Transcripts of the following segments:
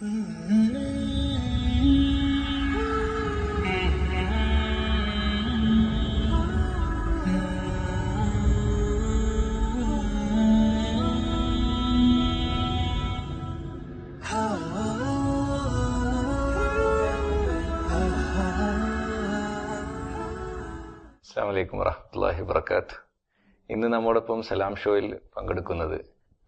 അസ്സലാമു അലൈക്കും വറഹ്മത്തുള്ളാഹി വബറകാതുഹു. ഇന്ന് നമ്മോടൊപ്പം സലാം ഷോയിൽ പങ്കെടുക്കുന്നത്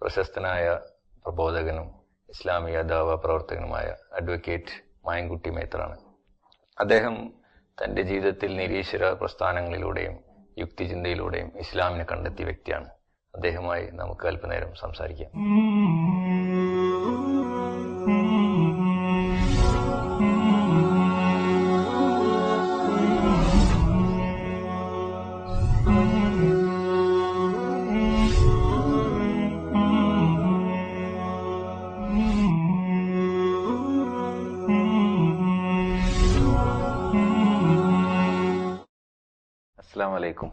പ്രശസ്തനായ പ്രബോധകനും ഇസ്ലാമിക ദാവ പ്രവർത്തകനുമായ അഡ്വക്കേറ്റ് മായൻകുട്ടി മേത്തറാണ്. അദ്ദേഹം തന്റെ ജീവിതത്തിൽ നിരീശ്വര പ്രസ്ഥാനങ്ങളിലൂടെയും യുക്തിചിന്തയിലൂടെയും ഇസ്ലാമിനെ കണ്ടെത്തിയ വ്യക്തിയാണ്. അദ്ദേഹവുമായി നമുക്ക് അല്പനേരം സംസാരിക്കാം. അസ്സലാമു അലൈക്കും.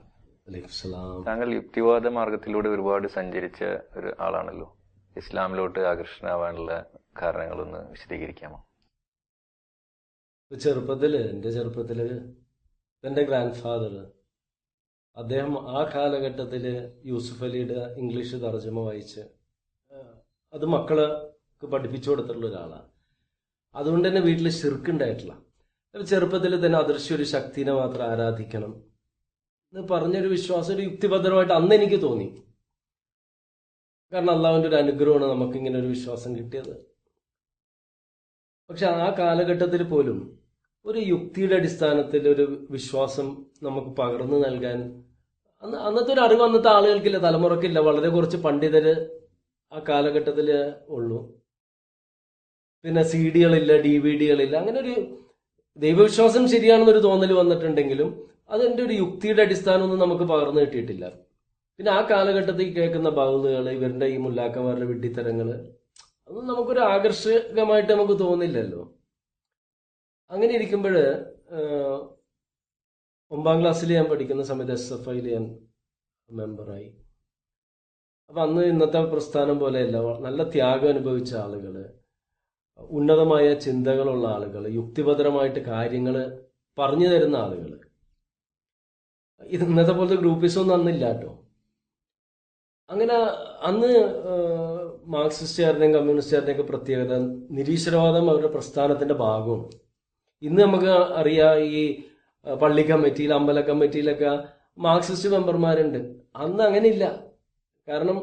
താങ്കൾ യുക്തിവാദ മാർഗത്തിലൂടെ ഒരുപാട് സഞ്ചരിച്ച ഒരു ആളാണല്ലോ. ഇസ്ലാമിലോട്ട് ആകർഷണമാവാനുള്ള കാരണങ്ങളൊന്ന് വിശദീകരിക്കാമോ? എൻ്റെ ചെറുപ്പത്തില് എൻ്റെ ഗ്രാൻഡ് ഫാദർ, അദ്ദേഹം ആ കാലഘട്ടത്തില് യൂസുഫ് അലിയുടെ ഇംഗ്ലീഷ് തർജ്ജമ വായിച്ച് അത് മക്കൾക്ക് പഠിപ്പിച്ചു കൊടുത്തിട്ടുള്ള ഒരാളാണ്. അതുകൊണ്ട് തന്നെ വീട്ടിൽ ശിർക്ക് ഉണ്ടായിട്ടില്ല. ചെറുപ്പത്തിൽ തന്നെ അദൃശ്യ ഒരു ശക്തിനെ മാത്രം ആരാധിക്കണം എന്ന് പറഞ്ഞൊരു വിശ്വാസം ഒരു യുക്തിഭദ്രമായിട്ട് അന്ന് എനിക്ക് തോന്നി. കാരണം അള്ളാഹുവിന്റെ ഒരു അനുഗ്രഹമാണ് നമുക്കിങ്ങനെ ഒരു വിശ്വാസം കിട്ടിയത്. പക്ഷെ ആ കാലഘട്ടത്തിൽ പോലും ഒരു യുക്തിയുടെ അടിസ്ഥാനത്തിൽ ഒരു വിശ്വാസം നമുക്ക് പകർന്നു നൽകാൻ അന്നത്തെ ഒരു അറിവ് അന്നത്തെ ആളുകൾക്കില്ല, തലമുറക്കില്ല. വളരെ കുറച്ച് പണ്ഡിതര് ആ കാലഘട്ടത്തിൽ ഉള്ളൂ. പിന്നെ CD-കളില്ല, DVD-കളില്ല. അങ്ങനെ ഒരു ദൈവവിശ്വാസം ശരിയാണെന്നൊരു തോന്നൽ വന്നിട്ടുണ്ടെങ്കിലും അതിന്റെ ഒരു യുക്തിയുടെ അടിസ്ഥാനമൊന്നും നമുക്ക് പകർന്നു കിട്ടിയിട്ടില്ല. പിന്നെ ആ കാലഘട്ടത്തിൽ കേൾക്കുന്ന ബൗളുകൾ, ഇവരുടെ ഈ മുല്ലാക്കന്മാരുടെ വിഡ്ഢിത്തരങ്ങള്, അതൊന്നും നമുക്കൊരു ആകർഷകമായിട്ട് നമുക്ക് തോന്നില്ലല്ലോ. അങ്ങനെ ഇരിക്കുമ്പോൾ 9ാം ക്ലാസ്സിൽ ഞാൻ പഠിക്കുന്ന സമയത്ത് SFIയിൽ ഞാൻ മെമ്പറായി. അപ്പൊ അന്ന് ഇന്നത്തെ പ്രസ്ഥാനം പോലെയല്ല, നല്ല ത്യാഗം അനുഭവിച്ച ആളുകള്, ഉന്നതമായ ചിന്തകളുള്ള ആളുകൾ, യുക്തിഭദ്രമായിട്ട് കാര്യങ്ങൾ പറഞ്ഞു തരുന്ന ആളുകൾ. ഇന്നത്തെ പോലത്തെ ഗ്രൂപ്പിസൊന്നും അന്നില്ല കേട്ടോ. അങ്ങനെ അന്ന് മാർക്സിസ്റ്റുകാരുടെയും കമ്മ്യൂണിസ്റ്റുകാരുടെയും ഒക്കെ പ്രത്യേകത നിരീശ്വരവാദം അവരുടെ പ്രസ്ഥാനത്തിന്റെ ഭാഗമാണ്. ഇന്ന് നമുക്ക് അറിയാം, ഈ പള്ളി കമ്മിറ്റിയിൽ, അമ്പല കമ്മിറ്റിയിലൊക്കെ മാർക്സിസ്റ്റ് മെമ്പർമാരുണ്ട്. അന്ന് അങ്ങനെ ഇല്ല. കാരണം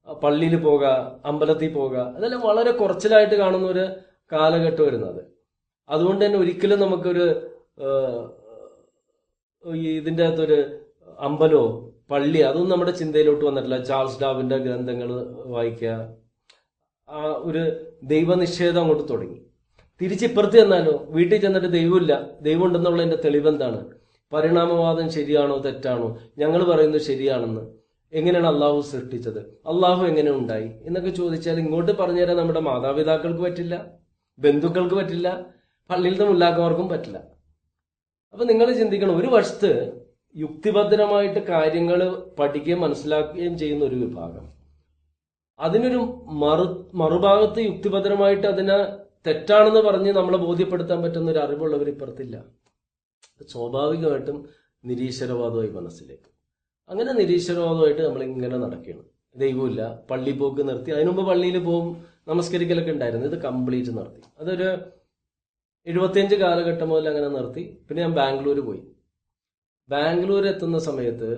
പള്ളിയിൽ പോകുക, അമ്പലത്തിൽ പോകുക, അതെല്ലാം വളരെ കുറച്ചിലായിട്ട് കാണുന്ന ഒരു കാലഘട്ടം വരുന്നത്. അതുകൊണ്ട് തന്നെ ഒരിക്കലും നമുക്കൊരു ഇതിൻ്റെ അകത്തൊരു അമ്പലമോ പള്ളി അതൊന്നും നമ്മുടെ ചിന്തയിലോട്ട് വന്നിട്ടില്ല. ചാൾസ് ഡാർവിന്റെ ഗ്രന്ഥങ്ങൾ വായിക്കുക, ആ ഒരു ദൈവനിഷേധം അങ്ങോട്ട് തുടങ്ങി. തിരിച്ചിപ്പുറത്ത് ചെന്നാലോ, വീട്ടിൽ ചെന്നിട്ട് ദൈവമില്ല, ദൈവം ഉണ്ടെന്നുള്ളതിന്റെ തെളിവെന്താണ്? പരിണാമവാദം ശരിയാണോ തെറ്റാണോ? ഞങ്ങൾ പറയുന്നത് ശരിയാണെന്ന്. എങ്ങനെയാണ് അള്ളാഹു സൃഷ്ടിച്ചത്, അള്ളാഹു എങ്ങനെ ഉണ്ടായി എന്നൊക്കെ ചോദിച്ചാൽ ഇങ്ങോട്ട് പറഞ്ഞുതരാൻ നമ്മുടെ മാതാപിതാക്കൾക്ക് പറ്റില്ല, ബന്ധുക്കൾക്ക് പറ്റില്ല, പള്ളിയിലത്തെ മുല്ലാക്കന്മാർക്കും പറ്റില്ല. അപ്പൊ നിങ്ങൾ ചിന്തിക്കണം, ഒരു വശത്ത് യുക്തിഭദ്രമായിട്ട് കാര്യങ്ങൾ പഠിക്കുകയും മനസ്സിലാക്കുകയും ചെയ്യുന്ന ഒരു വിഭാഗം, അതിനൊരു മറുഭാഗത്ത് യുക്തിഭദ്രമായിട്ട് അതിനെ തെറ്റാണെന്ന് പറഞ്ഞ് നമ്മളെ ബോധ്യപ്പെടുത്താൻ പറ്റുന്ന ഒരു അറിവുള്ളവർ ഇപ്പുറത്തില്ല. സ്വാഭാവികമായിട്ടും നിരീശ്വരവാദമായി മനസ്സിലേക്ക്. അങ്ങനെ നിരീശ്വരവാദമായിട്ട് നമ്മളിങ്ങനെ നടക്കുകയാണ്. ദൈവമില്ല, പള്ളി പോക്ക് നിർത്തി. അതിനുമുമ്പ് പള്ളിയിൽ പോവും, നമസ്കരിക്കലൊക്കെ ഉണ്ടായിരുന്നു. ഇത് കംപ്ലീറ്റ് നിർത്തി. അതൊരു 75 കാലഘട്ടം മുതൽ അങ്ങനെ നിർത്തി. പിന്നെ ഞാൻ ബാംഗ്ലൂർ പോയി. ബാംഗ്ലൂർ എത്തുന്ന സമയത്ത്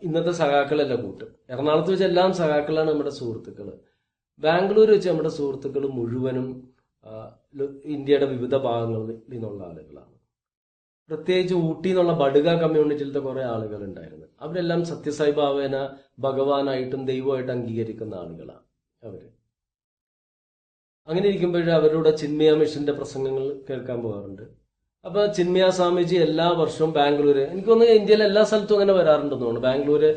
ഇന്നത്തെ സഖാക്കളല്ല കൂട്ടും. എറണാകുളത്ത് വെച്ച് എല്ലാം സഖാക്കളാണ് നമ്മുടെ സുഹൃത്തുക്കൾ. ബാംഗ്ലൂർ വെച്ച് നമ്മുടെ സുഹൃത്തുക്കൾ മുഴുവനും ഇന്ത്യയുടെ വിവിധ ഭാഗങ്ങളിൽ നിന്നുള്ള ആളുകളാണ്. പ്രത്യേകിച്ച് ഊട്ടി എന്നുള്ള ബഡുക കമ്മ്യൂണിറ്റിയിലത്തെ കുറെ ആളുകൾ ഉണ്ടായിരുന്നു. അവരെല്ലാം സത്യസായി ബാബേനെ ഭഗവാനായിട്ടും ദൈവമായിട്ട് അംഗീകരിക്കുന്ന ആളുകളാണ് അവര്. അങ്ങനെ ഇരിക്കുമ്പോഴേ അവരുടെ ചിന്മയ മിഷന്റെ പ്രസംഗങ്ങൾ കേൾക്കാൻ പോകാറുണ്ട്. അപ്പൊ ചിന്മയ സ്വാമിജി എല്ലാ വർഷവും ബാംഗ്ലൂര്, എനിക്ക് തോന്നുന്നു ഇന്ത്യയിലെ എല്ലാ സ്ഥലത്തും അങ്ങനെ വരാറുണ്ടെന്ന് തോന്നുന്നു. ബാംഗ്ലൂര്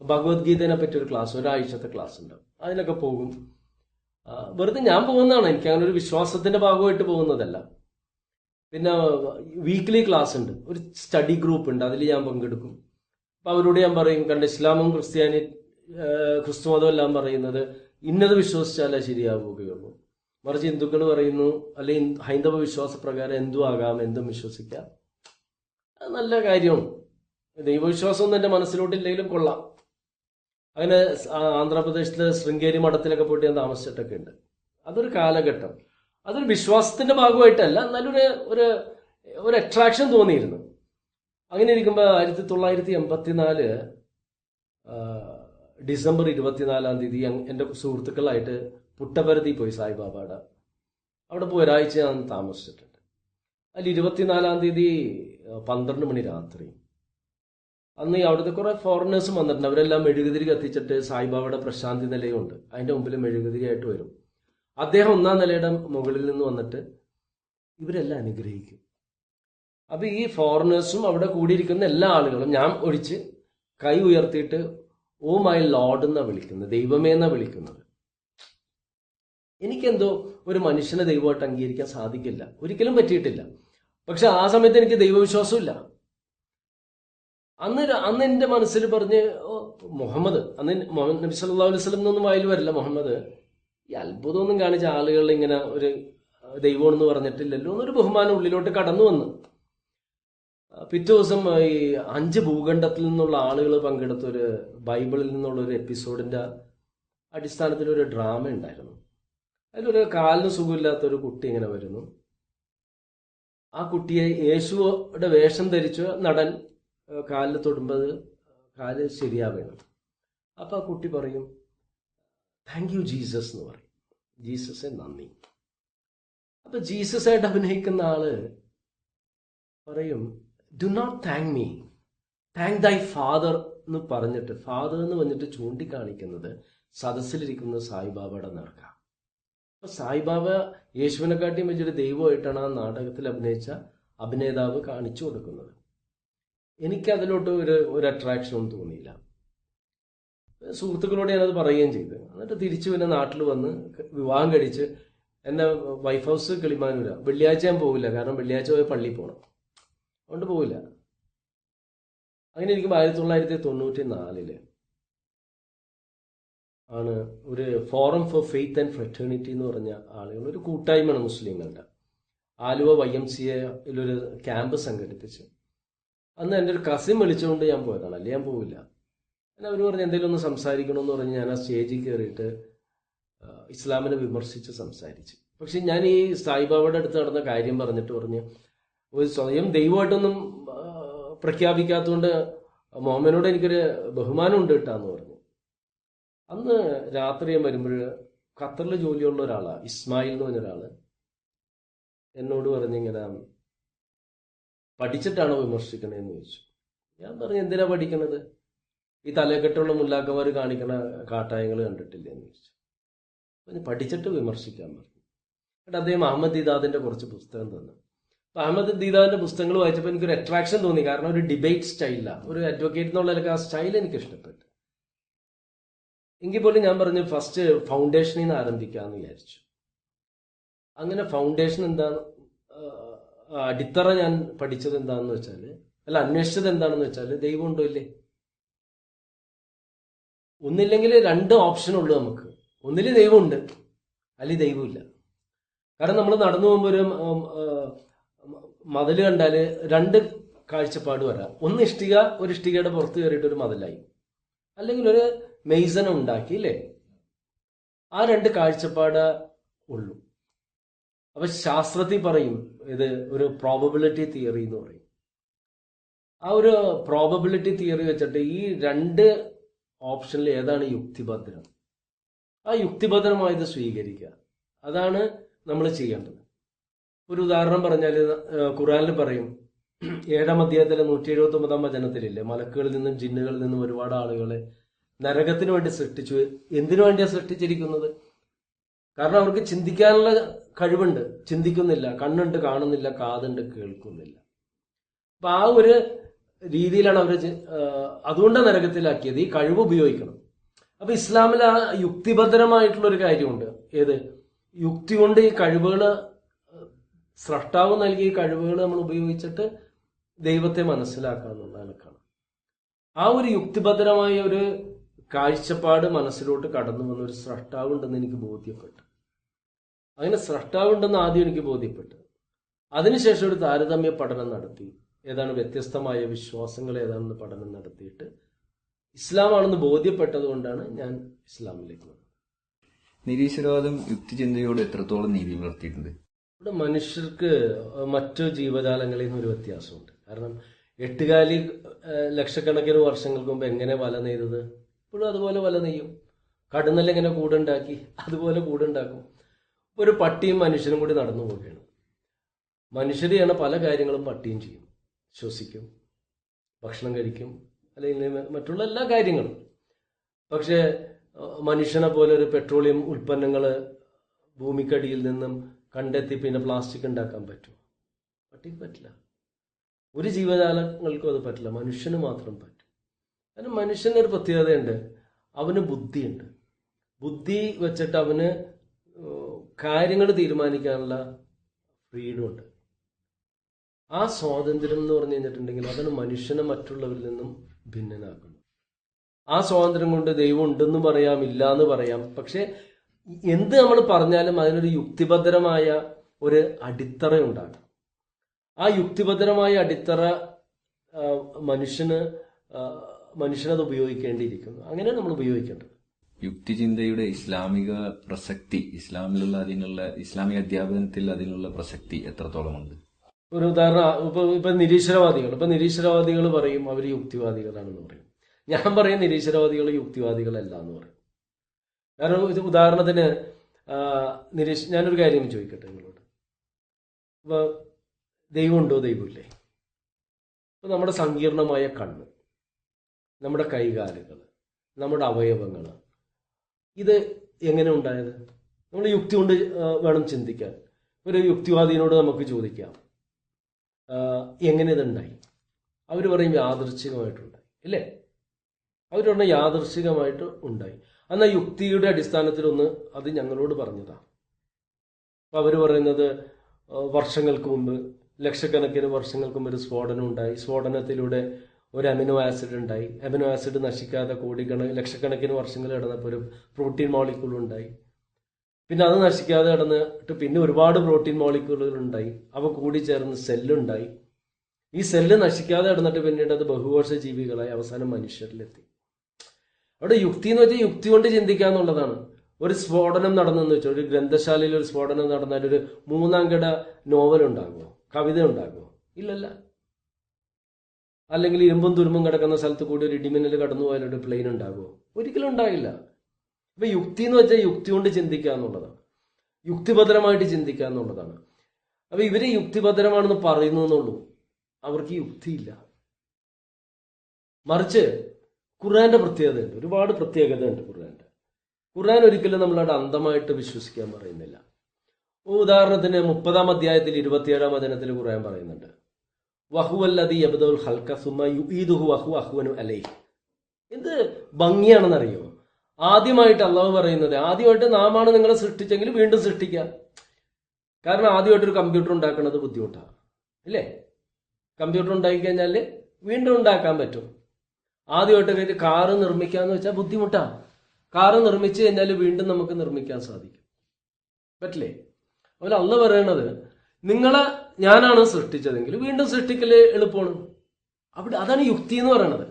ഭഗവത്ഗീതനെ പറ്റി ഒരു ക്ലാസ്, ഒരാഴ്ചത്തെ ക്ലാസ് ഉണ്ട്, അതിനൊക്കെ പോകും. വെറുതെ ഞാൻ പോകുന്നതാണ്, എനിക്ക് അങ്ങനെ ഒരു വിശ്വാസത്തിന്റെ ഭാഗമായിട്ട് പോകുന്നതല്ല. പിന്നെ വീക്ക്ലി ക്ലാസ് ഉണ്ട്, ഒരു സ്റ്റഡി ഗ്രൂപ്പ് ഉണ്ട്, അതിൽ ഞാൻ പങ്കെടുക്കും. അപ്പൊ അവരോട് ഞാൻ പറയും, കണ്ട് ഇസ്ലാമും ക്രിസ്തുമതം എല്ലാം പറയുന്നത് ഇന്നത് വിശ്വസിച്ചാലേ ശരിയാവുകയുള്ളൂ. മറിച്ച് ഹിന്ദുക്കൾ പറയുന്നു, അല്ലെങ്കിൽ ഹൈന്ദവ വിശ്വാസ പ്രകാരം എന്തും ആകാം, എന്തും വിശ്വസിക്കാം. അത് നല്ല കാര്യമാണ്. ദൈവവിശ്വാസമൊന്നും എൻ്റെ മനസ്സിലോട്ടില്ലെങ്കിലും കൊള്ളാം. അങ്ങനെ ആന്ധ്രാപ്രദേശിലെ ശൃംഗേരി മഠത്തിലൊക്കെ പോയിട്ട് ഞാൻ താമസിച്ചിട്ടൊക്കെ ഉണ്ട്. അതൊരു കാലഘട്ടം, അതൊരു വിശ്വാസത്തിന്റെ ഭാഗമായിട്ടല്ല, നല്ലൊരു ഒരു ഒരു അട്രാക്ഷൻ തോന്നിയിരുന്നു. അങ്ങനെ ഇരിക്കുമ്പോൾ 1984 ഡിസംബർ 24 എൻ്റെ സുഹൃത്തുക്കളായിട്ട് പുട്ടപരത്തി പോയി സായിബാബയുടെ. അവിടെ പോയി ഒരാഴ്ച ഞാൻ താമസിച്ചിട്ടുണ്ട്. അതിൽ 24 12 മണി രാത്രി, അന്ന് അവിടുത്തെ കുറെ ഫോറിനേഴ്സും വന്നിട്ടുണ്ട്. അവരെല്ലാം മെഴുകുതിരി കത്തിച്ചിട്ട് സായിബാബയുടെ പ്രശാന്തി നിലയുണ്ട്, അതിന്റെ മുമ്പിൽ മെഴുകുതിരിയായിട്ട് വരും. അദ്ദേഹം 1-ാം നിലയുടെ മുകളിൽ നിന്ന് വന്നിട്ട് ഇവരെല്ലാം അനുഗ്രഹിക്കും. അപ്പൊ ഈ ഫോറിനേഴ്സും അവിടെ കൂടിയിരിക്കുന്ന എല്ലാ ആളുകളും, ഞാൻ ഒഴിച്ച്, കൈ ഉയർത്തിയിട്ട് ഓ മൈ ലോർഡ് എന്നാ വിളിക്കുന്നത്, ദൈവമേ എന്നാ വിളിക്കുന്നത്. എനിക്കെന്തോ ഒരു മനുഷ്യനെ ദൈവമായിട്ട് അംഗീകരിക്കാൻ സാധിക്കില്ല, ഒരിക്കലും പറ്റിയിട്ടില്ല. പക്ഷെ ആ സമയത്ത് എനിക്ക് ദൈവവിശ്വാസമില്ല. അന്ന് എന്റെ മനസ്സിൽ പറഞ്ഞ്, മുഹമ്മദ്, അന്ന് മുഹമ്മദ് നബി സല്ലല്ലാഹു അലൈഹി വസല്ലം എന്നൊന്നും വായിൽ വരില്ല, മുഹമ്മദ് ഈ അത്ഭുതമൊന്നും കാണിച്ച ആളുകൾ ഇങ്ങനെ ഒരു ദൈവമെന്ന് പറഞ്ഞിട്ടില്ലല്ലോ എന്നൊരു ബഹുമാനം ഉള്ളിലോട്ട് കടന്നു വന്ന്. പിറ്റേ ദിവസം ഈ 5 ഭൂഖണ്ഡത്തിൽ നിന്നുള്ള ആളുകൾ പങ്കെടുത്ത ഒരു ബൈബിളിൽ നിന്നുള്ള ഒരു എപ്പിസോഡിന്റെ അടിസ്ഥാനത്തിൽ ഒരു ഡ്രാമ ഉണ്ടായിരുന്നു. അതിലൊരു കാലിന് സുഖമില്ലാത്ത ഒരു കുട്ടി ഇങ്ങനെ വരുന്നു. ആ കുട്ടിയെ യേശുവിടെ വേഷം ധരിച്ച നടൻ കാലിൽ തൊടുമ്പോൾ കാല് ശരിയാവേണം. അപ്പൊ ആ കുട്ടി പറയും, താങ്ക് യു ജീസസ് എന്ന് പറയും. ജീസസെ നന്ദി. അപ്പൊ ജീസസ് ആയിട്ട് അഭിനയിക്കുന്ന ആള് പറയും, do not thank me, thank thy father എന്ന് പറഞ്ഞിട്ട്, ഫാദർ എന്ന് പറഞ്ഞിട്ട് ചൂണ്ടിക്കാണിക്കുന്നത് സദസ്സിലിരിക്കുന്ന സായിബാബയുടെ നേർക്ക. അപ്പൊ സായിബാബ യേശുവിനെക്കാട്ടിയും വലിയൊരു ദൈവമായിട്ടാണ് ആ നാടകത്തിൽ അഭിനയിച്ച അഭിനേതാവ് കാണിച്ചു കൊടുക്കുന്നത്. എനിക്ക് അതിലോട്ട് ഒരു അട്രാക്ഷനൊന്നും തോന്നിയില്ല. സുഹൃത്തുക്കളോട് ഞാനത് പറയുകയും ചെയ്തു. എന്നിട്ട് തിരിച്ചു പിന്നെ നാട്ടിൽ വന്ന് വിവാഹം കഴിച്ച്, എന്നെ വൈഫ് ഹൗസ് കിളിമാനൂര. വെള്ളിയാഴ്ച ഞാൻ പോവില്ല, കാരണം വെള്ളിയാഴ്ച പോയി പള്ളിയിൽ പോകണം, അതുകൊണ്ട് പോവില്ല. അങ്ങനെ ഇരിക്കുമ്പോൾ 1994 ആണ് ഒരു forum four faith and fraternity എന്ന് പറഞ്ഞ ആളുകൾ, ഒരു കൂട്ടായ്മയാണ് മുസ്ലിങ്ങളുടെ, ആലുവ YMCAയിലൊരു ക്യാമ്പ് സംഘടിപ്പിച്ച്. അന്ന് എൻ്റെ ഒരു കസിൻ വിളിച്ചുകൊണ്ട് ഞാൻ പോയതാണ്, അല്ലേ ഞാൻ പോവില്ല. പിന്നെ അവർ പറഞ്ഞ് എന്തെങ്കിലും ഒന്ന് സംസാരിക്കണമെന്ന് പറഞ്ഞ് ഞാൻ ആ സ്റ്റേജിൽ കയറിയിട്ട് ഇസ്ലാമിനെ വിമർശിച്ച് സംസാരിച്ചു. പക്ഷെ ഞാൻ ഈ സായിബാബയുടെ അടുത്ത് നടന്ന കാര്യം പറഞ്ഞിട്ട് പറഞ്ഞ്, ഒരു സ്വയം ദൈവമായിട്ടൊന്നും പ്രഖ്യാപിക്കാത്തതുകൊണ്ട് മുഹമ്മദിനോട് എനിക്കൊരു ബഹുമാനം ഉണ്ട് കിട്ടാന്ന് പറഞ്ഞു. അന്ന് രാത്രി ഞാൻ വരുമ്പോൾ ഖത്തറിൽ ജോലിയുള്ള ഒരാളാണ്, ഇസ്മായിൽ എന്ന് പറഞ്ഞൊരാള് എന്നോട് പറഞ്ഞിങ്ങനെ, പഠിച്ചിട്ടാണോ വിമർശിക്കണേന്ന് ചോദിച്ചു. ഞാൻ പറഞ്ഞു, എന്തിനാ പഠിക്കണത്, ഈ തലക്കെട്ടുള്ള മുല്ലാക്കന്മാർ കാണിക്കണ കാട്ടായങ്ങൾ കണ്ടിട്ടില്ല എന്ന് ചോദിച്ചു. അപ്പം പഠിച്ചിട്ട് വിമർശിക്കാൻ പറഞ്ഞു. എന്നിട്ട് അദ്ദേഹം അഹമ്മദ് ദീദാദിന്റെ കുറച്ച് പുസ്തകം തന്നു. അപ്പം അഹമ്മദ് ദീദാദിന്റെ പുസ്തകങ്ങൾ വായിച്ചപ്പോൾ എനിക്കൊരു അട്രാക്ഷൻ തോന്നി. കാരണം ഒരു ഡിബേറ്റ് സ്റ്റൈലാണ്, ഒരു അഡ്വക്കേറ്റ് എന്നുള്ളതൊക്കെ ആ സ്റ്റൈൽ എനിക്ക് ഇഷ്ടപ്പെട്ടു. എങ്കിൽ പോലും ഞാൻ പറഞ്ഞു, ഫസ്റ്റ് ഫൗണ്ടേഷനിൽ നിന്ന് ആരംഭിക്കാമെന്ന് വിചാരിച്ചു. അങ്ങനെ ഫൗണ്ടേഷൻ എന്താണ്, അടിത്തറ ഞാൻ പഠിച്ചത് എന്താണെന്ന് വെച്ചാൽ, അല്ല അന്വേഷിച്ചത് എന്താണെന്ന് വെച്ചാൽ, ദൈവം ഉണ്ടോ ഇല്ലേ. ഒന്നില്ലെങ്കിൽ 2 ഓപ്ഷനുള്ളൂ നമുക്ക്, ഒന്നിൽ ദൈവമുണ്ട് അല്ലെങ്കിൽ ദൈവമില്ല. കാരണം നമ്മൾ നടന്നു പോകുമ്പോൾ ഒരു മതിൽ കണ്ടാൽ 2 കാഴ്ചപ്പാട് വരാം. ഒന്ന് ഒരു ഇഷ്ടികയുടെ പുറത്ത് കയറിയിട്ട് ഒരു മതിലായി, അല്ലെങ്കിൽ ഒരു മെയ്സന ഉണ്ടാക്കി, ഇല്ലേ. ആ 2 കാഴ്ചപ്പാട് ഉള്ളൂ. അപ്പൊ ശാസ്ത്രത്തിൽ പറയും ഇത് ഒരു പ്രോബബിലിറ്റി തിയറി എന്ന് പറയും. ആ ഒരു പ്രോബബിലിറ്റി തിയറി വെച്ചിട്ട് ഈ 2 ഓപ്ഷനിൽ ഏതാണ് യുക്തിഭദ്രം, ആ യുക്തിഭദ്രമായത് സ്വീകരിക്കുക. അതാണ് നമ്മൾ ചെയ്യേണ്ടത്. ഒരു ഉദാഹരണം പറഞ്ഞാൽ, ഖുർആനിൽ പറയും 7-ാം അധ്യായത്തിലെ 179-ാം വചനത്തിലില്ലേ, മലക്കുകളിൽ നിന്നും ജിന്നുകളിൽ നിന്നും ഒരുപാട് ആളുകളെ നരകത്തിന് വേണ്ടി സൃഷ്ടിച്ചു. എന്തിനു വേണ്ടിയാണ് സൃഷ്ടിച്ചിരിക്കുന്നത്? കാരണം അവർക്ക് ചിന്തിക്കാനുള്ള കഴിവുണ്ട്, ചിന്തിക്കുന്നില്ല. കണ്ണുണ്ട്, കാണുന്നില്ല. കാതുണ്ട്, കേൾക്കുന്നില്ല. അപ്പൊ ആ ഒരു രീതിയിലാണ് അവർ, അതുകൊണ്ടാണ് നരകത്തിലാക്കിയത്. ഈ കഴിവ് ഉപയോഗിക്കണം. അപ്പൊ ഇസ്ലാമിൽ ആ യുക്തിഭദ്രമായിട്ടുള്ള ഒരു കാര്യമുണ്ട്. ഏത്? യുക്തി കൊണ്ട് ഈ കഴിവുകൾ, സ്രഷ്ടാവ് നൽകിയ കഴിവുകൾ നമ്മൾ ഉപയോഗിച്ചിട്ട് ദൈവത്തെ മനസ്സിലാക്കുക എന്നുള്ള കണക്കാണ്. ആ ഒരു യുക്തിഭദ്രമായ ഒരു കാഴ്ചപ്പാട് മനസ്സിലോട്ട് കടന്നു വന്ന ഒരു സ്രഷ്ടാവ് ഉണ്ടെന്ന് എനിക്ക് ബോധ്യപ്പെട്ടു. അങ്ങനെ സ്രഷ്ടാവുണ്ടെന്ന് ആദ്യം എനിക്ക് ബോധ്യപ്പെട്ടു. അതിനുശേഷം ഒരു താരതമ്യ പഠനം നടത്തി, ഏതാണ് വ്യത്യസ്തമായ വിശ്വാസങ്ങൾ ഏതാണെന്ന് പഠനം നടത്തിയിട്ട് ഇസ്ലാമാണെന്ന് ബോധ്യപ്പെട്ടത് കൊണ്ടാണ് ഞാൻ ഇസ്ലാമിലേക്ക് വന്നത്. നിരീശ്വരവാദം യുക്തിചിന്തയോട് എത്രത്തോളം നീതി പുലർത്തിയിട്ടുണ്ട്? ഇവിടെ മനുഷ്യർക്ക് മറ്റു ജീവജാലങ്ങളിൽ നിന്ന് ഒരു വ്യത്യാസമുണ്ട്. കാരണം എട്ടുകാലി ലക്ഷക്കണക്കിന് വർഷങ്ങൾക്ക് മുമ്പ് എങ്ങനെ വല നെയ്തത് ഇപ്പോഴും അതുപോലെ വല നെയ്യും. കടന്നൽ എങ്ങനെ കൂടുണ്ടാക്കി അതുപോലെ കൂടുണ്ടാക്കും. ഒരു പട്ടിയും മനുഷ്യനും കൂടി നടന്നു പോവുകയാണ്. മനുഷ്യർ ചെയ്യണ പല കാര്യങ്ങളും പട്ടിയും ചെയ്യും. ശ്വസിക്കും, ഭക്ഷണം കഴിക്കും, അല്ലെങ്കിൽ മറ്റുള്ള എല്ലാ കാര്യങ്ങളും. പക്ഷേ മനുഷ്യനെ പോലെ ഒരു പെട്രോളിയം ഉൽപ്പന്നങ്ങൾ ഭൂമിക്കടിയിൽ നിന്നും കണ്ടെത്തി പിന്നെ പ്ലാസ്റ്റിക് ഉണ്ടാക്കാൻ പറ്റും? പട്ടിക്ക് പറ്റില്ല. ഒരു ജീവജാലങ്ങൾക്കും അത് പറ്റില്ല, മനുഷ്യന് മാത്രം പറ്റും. കാരണം മനുഷ്യനൊരു പ്രത്യേകതയുണ്ട്, അവന് ബുദ്ധിയുണ്ട്. ബുദ്ധി വെച്ചിട്ട് അവന് കാര്യങ്ങൾ തീരുമാനിക്കാനുള്ള ഫ്രീഡം ഉണ്ട്. ആ സ്വാതന്ത്ര്യം എന്ന് പറഞ്ഞു കഴിഞ്ഞിട്ടുണ്ടെങ്കിൽ അതാണ് മനുഷ്യനെ മറ്റുള്ളവരിൽ നിന്നും ഭിന്നനാക്കുന്നു. ആ സ്വാതന്ത്ര്യം കൊണ്ട് ദൈവം ഉണ്ടെന്ന് പറയാം, ഇല്ല എന്ന് പറയാം. പക്ഷെ എന്ത് നമ്മൾ പറഞ്ഞാലും അതിനൊരു യുക്തിഭദ്രമായ ഒരു അടിത്തറ ഉണ്ടാകും. ആ യുക്തിഭദ്രമായ അടിത്തറ മനുഷ്യനത് ഉപയോഗിക്കേണ്ടിയിരിക്കുന്നു. അങ്ങനെ നമ്മൾ ഉപയോഗിക്കേണ്ടത്. യുക്തിചിന്തയുടെ ഇസ്ലാമിക പ്രസക്തി, ഇസ്ലാമിക അധ്യാപനത്തിൽ അതിനുള്ള പ്രസക്തി എത്രത്തോളമുണ്ട്? ഒരു ഉദാഹരണം, ഇപ്പൊ നിരീശ്വരവാദികൾ പറയും അവർ യുക്തിവാദികളാണെന്ന് പറയും. ഞാൻ പറയും നിരീശ്വരവാദികൾ യുക്തിവാദികളല്ല എന്ന് പറയും. കാരണം ഉദാഹരണത്തിന് ഞാനൊരു കാര്യം ചോദിക്കട്ടെ നിങ്ങളോട്. ഇപ്പൊ ദൈവമുണ്ടോ, ദൈവമില്ലേ? ഇപ്പൊ നമ്മുടെ സങ്കീർണമായ കണ്ണ്, നമ്മുടെ കൈകാലുകൾ, നമ്മുടെ അവയവങ്ങൾ, ഇത് എങ്ങനെ ഉണ്ടായത്? നമ്മൾ യുക്തി കൊണ്ട് വേണം ചിന്തിക്കാൻ. ഒരു യുക്തിവാദിനോട് നമുക്ക് ചോദിക്കാം എങ്ങനെ ഇതുണ്ടായി. അവർ പറയും യാദൃച്ഛികമായിട്ടുണ്ടായി, ഇല്ലേ? അവർ പറഞ്ഞ യാദൃച്ഛികമായിട്ട് ഉണ്ടായി. എന്നാൽ യുക്തിയുടെ അടിസ്ഥാനത്തിലൊന്ന് അത് ഞങ്ങളോട് പറഞ്ഞതാണ്. അപ്പം അവർ പറയുന്നത് വർഷങ്ങൾക്ക് മുമ്പ്, ലക്ഷക്കണക്കിന് വർഷങ്ങൾക്ക് മുമ്പ് ഒരു സ്ഫോടനം ഉണ്ടായി. സ്ഫോടനത്തിലൂടെ ഒരു അമിനോ ആസിഡ് ഉണ്ടായി. അമിനോ ആസിഡ് നശിക്കാതെ ലക്ഷക്കണക്കിന് വർഷങ്ങൾ കിടന്നപ്പോൾ ഒരു പ്രോട്ടീൻ മോളിക്യൂൾ ഉണ്ടായി. പിന്നെ അത് നശിക്കാതെ കിടന്നിട്ട് പിന്നെ ഒരുപാട് പ്രോട്ടീൻ മോളിക്യൂളുകൾ ഉണ്ടായി. അവ കൂടി ചേർന്ന് സെല്ലുണ്ടായി. ഈ സെല്ല് നശിക്കാതെ കിടന്നിട്ട് പിന്നീട് അത് ബഹുകോശ ജീവികളായി അവസാനം മനുഷ്യരിലെത്തി. അവിടെ യുക്തി എന്ന് വെച്ചാൽ യുക്തി കൊണ്ട് ചിന്തിക്കുക എന്നുള്ളതാണ്. ഒരു സ്ഫോടനം നടന്നെന്ന് വെച്ചാൽ, ഒരു ഗ്രന്ഥശാലയിൽ ഒരു സ്ഫോടനം നടന്നാൽ ഒരു 3-ാം കിട നോവൽ ഉണ്ടാകുമോ, കവിത ഉണ്ടാകുമോ? ഇല്ലല്ല. അല്ലെങ്കിൽ ഇരുമ്പും തുരുമ്പും കിടക്കുന്ന സ്ഥലത്ത് കൂടി ഒരു ഇടിമിന്നൽ കടന്നു പോയാൽ ഒരു പ്ലെയിൻ ഉണ്ടാകുമോ? ഒരിക്കലും ഉണ്ടാകില്ല. അപ്പൊ യുക്തി എന്ന് വെച്ചാൽ യുക്തി കൊണ്ട് ചിന്തിക്കുക എന്നുള്ളതാണ്, യുക്തിഭദ്രമായിട്ട് ചിന്തിക്കുക എന്നുള്ളതാണ്. അപ്പൊ ഇവര് യുക്തിഭദ്രമാണെന്ന് പറയുന്നു എന്നുള്ളൂ, അവർക്ക് യുക്തിയില്ല. മറിച്ച് ഖുർആന്റെ പ്രത്യേകതയുണ്ട്, ഒരുപാട് പ്രത്യേകതയുണ്ട് ഖുർആന്റെ. ഖുർആൻ ഒരിക്കലും നമ്മളവിടെ അന്ധമായിട്ട് വിശ്വസിക്കാൻ പറയുന്നില്ല. ഉദാഹരണത്തിന് 30-ാം അധ്യായത്തിൽ 27-ാം വചനത്തിൽ ഖുർആൻ പറയുന്നുണ്ട്, വഹുവല്ലദീ യബ്ദഉൽ ഖൽഖ സുമ്മ യുഈദുഹു വഹുവ അഹ്വനു അലൈഹി. എന്ത് ഭംഗിയാണെന്നറിയോ? ആദ്യമായിട്ട് അള്ളാഹു പറയുന്നത്, ആദ്യമായിട്ട് നാമാണ് നിങ്ങളെ സൃഷ്ടിച്ചെങ്കിൽ വീണ്ടും സൃഷ്ടിക്കാം. കാരണം ആദ്യമായിട്ട് ഒരു കമ്പ്യൂട്ടർ ഉണ്ടാക്കുന്നത് ബുദ്ധിമുട്ടാണ്, ഇല്ലേ? കമ്പ്യൂട്ടർ ഉണ്ടാക്കി കഴിഞ്ഞാൽ വീണ്ടും ഉണ്ടാക്കാൻ പറ്റും. ആദ്യമായിട്ട് കാറ് നിർമ്മിക്കാന്ന് വെച്ചാൽ ബുദ്ധിമുട്ടാണ്. കാറ് നിർമ്മിച്ചു കഴിഞ്ഞാൽ വീണ്ടും നമുക്ക് നിർമ്മിക്കാൻ സാധിക്കും, പറ്റില്ലേ? അതുപോലെ അള്ളാഹു പറയണത്, നിങ്ങളെ ഞാനാണ് സൃഷ്ടിച്ചതെങ്കിൽ വീണ്ടും സൃഷ്ടിക്കല് എളുപ്പമാണ്. അവിടെ അതാണ് യുക്തി എന്ന് പറയണത്.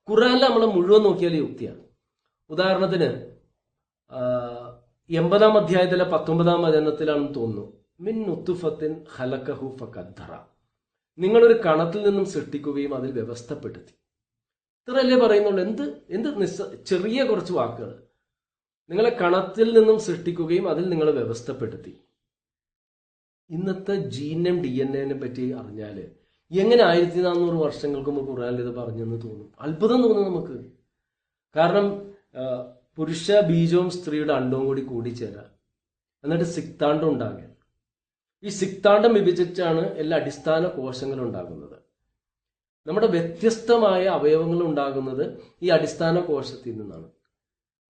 ഖുർആനിൽ നമ്മളെ മുഴുവൻ നോക്കിയാൽ യുക്തിയാണ്. ഉദാഹരണത്തിന് 80-ാം അധ്യായത്തിലെ 19-ാം വചനത്തിലാണെന്ന് തോന്നുന്നു, മിൻ നുത്ഫത്തിൻ ഖലഖഹു ഫഖദ്ദറ. നിങ്ങളൊരു കണത്തിൽ നിന്നും സൃഷ്ടിക്കുകയും അതിൽ വ്യവസ്ഥപ്പെടുത്തി. ഇത്രയല്ലേ പറയുന്നുള്ളൂ. എന്ത് ചെറിയ കുറച്ച് വാക്കുകൾ. നിങ്ങളെ കണത്തിൽ നിന്നും സൃഷ്ടിക്കുകയും അതിൽ നിങ്ങളെ വ്യവസ്ഥപ്പെടുത്തി. ഇന്നത്തെ ജീനും DNA പറ്റി അറിഞ്ഞാൽ എങ്ങനെ 1400 വർഷങ്ങൾക്ക് മുമ്പ് ഖുർആനിൽ ഇത് പറഞ്ഞെന്ന് തോന്നും, അത്ഭുതം തോന്നും നമുക്ക്. കാരണം പുരുഷ ബീജവും സ്ത്രീയുടെ അണ്ടവും കൂടി കൂടിച്ചേരാം, എന്നിട്ട് സിക്താണ്ഡം ഉണ്ടാകുക. ഈ സിക്താണ്ഡം വിഭജിച്ചാണ് എല്ലാ അടിസ്ഥാന കോശങ്ങളും ഉണ്ടാകുന്നത്. നമ്മുടെ വ്യത്യസ്തമായ അവയവങ്ങൾ ഉണ്ടാകുന്നത് ഈ അടിസ്ഥാന കോശത്തിൽ നിന്നാണ്.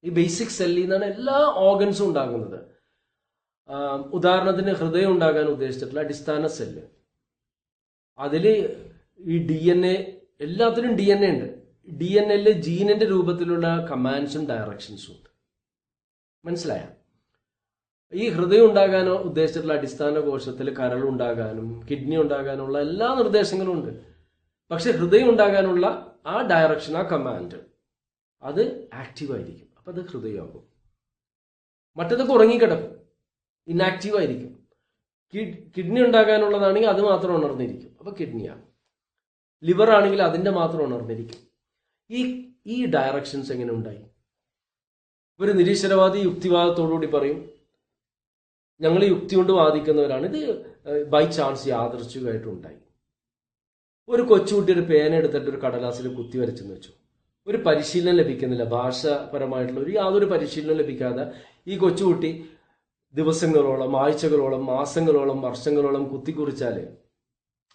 ഈ ബേസിക് സെല്ലിൽ നിന്നാണ് എല്ലാ ഓർഗൻസും ഉണ്ടാകുന്നത്. ഉദാഹരണത്തിന് ഹൃദയം ഉണ്ടാകാൻ ഉദ്ദേശിച്ചിട്ടുള്ള അടിസ്ഥാന സെല്ല്, അതിൽ ഈ DNA, എല്ലാത്തിനും DNA ഉണ്ട്. DNA ജീനിന്റെ രൂപത്തിലുള്ള കമാൻഡ്സും ഡയറക്ഷൻസും ഉണ്ട്. മനസ്സിലായ? ഈ ഹൃദയം ഉണ്ടാകാനോ ഉദ്ദേശിച്ചിട്ടുള്ള അടിസ്ഥാന കോശത്തിൽ കരളുണ്ടാകാനും കിഡ്നി ഉണ്ടാകാനുള്ള എല്ലാ നിർദ്ദേശങ്ങളും ഉണ്ട്. പക്ഷെ ഹൃദയം ഉണ്ടാകാനുള്ള ആ ഡയറക്ഷൻ, ആ കമാൻഡ് അത് ആക്റ്റീവായിരിക്കും. അപ്പം അത് ഹൃദയമാകും. മറ്റതൊക്കെ ഉറങ്ങിക്കിടക്കും, ഇന്നാക്റ്റീവ് ആയിരിക്കും. കിഡ്നി ഉണ്ടാകാനുള്ളതാണെങ്കിൽ അത് മാത്രം ഉണർന്നിരിക്കും, അപ്പോൾ കിഡ്നിയാകും. ലിവർ ആണെങ്കിൽ അതിൻ്റെ മാത്രം ഉണർന്നിരിക്കും. ഈ ഡയറക്ഷൻസ് എങ്ങനെ ഉണ്ടായി? ഒരു നിരീശ്വരവാദി യുക്തിവാദത്തോടുകൂടി പറയും, ഞങ്ങൾ യുക്തി കൊണ്ട് വാദിക്കുന്നവരാണ്, ഇത് ബൈ ചാൻസ് യാദൃച്ഛികമായിട്ടുണ്ടായി. ഒരു കൊച്ചുകുട്ടി ഒരു പേന എടുത്തിട്ട് ഒരു കടലാസിൽ കുത്തി വരച്ചെന്ന് വെച്ചു. ഒരു പരിശീലനം ലഭിക്കുന്നില്ല, ഭാഷാപരമായിട്ടുള്ള യാതൊരു പരിശീലനം ലഭിക്കാതെ ഈ കൊച്ചുകുട്ടി ദിവസങ്ങളോളം, ആഴ്ചകളോളം, മാസങ്ങളോളം, വർഷങ്ങളോളം കുത്തിക്കുറിച്ചാൽ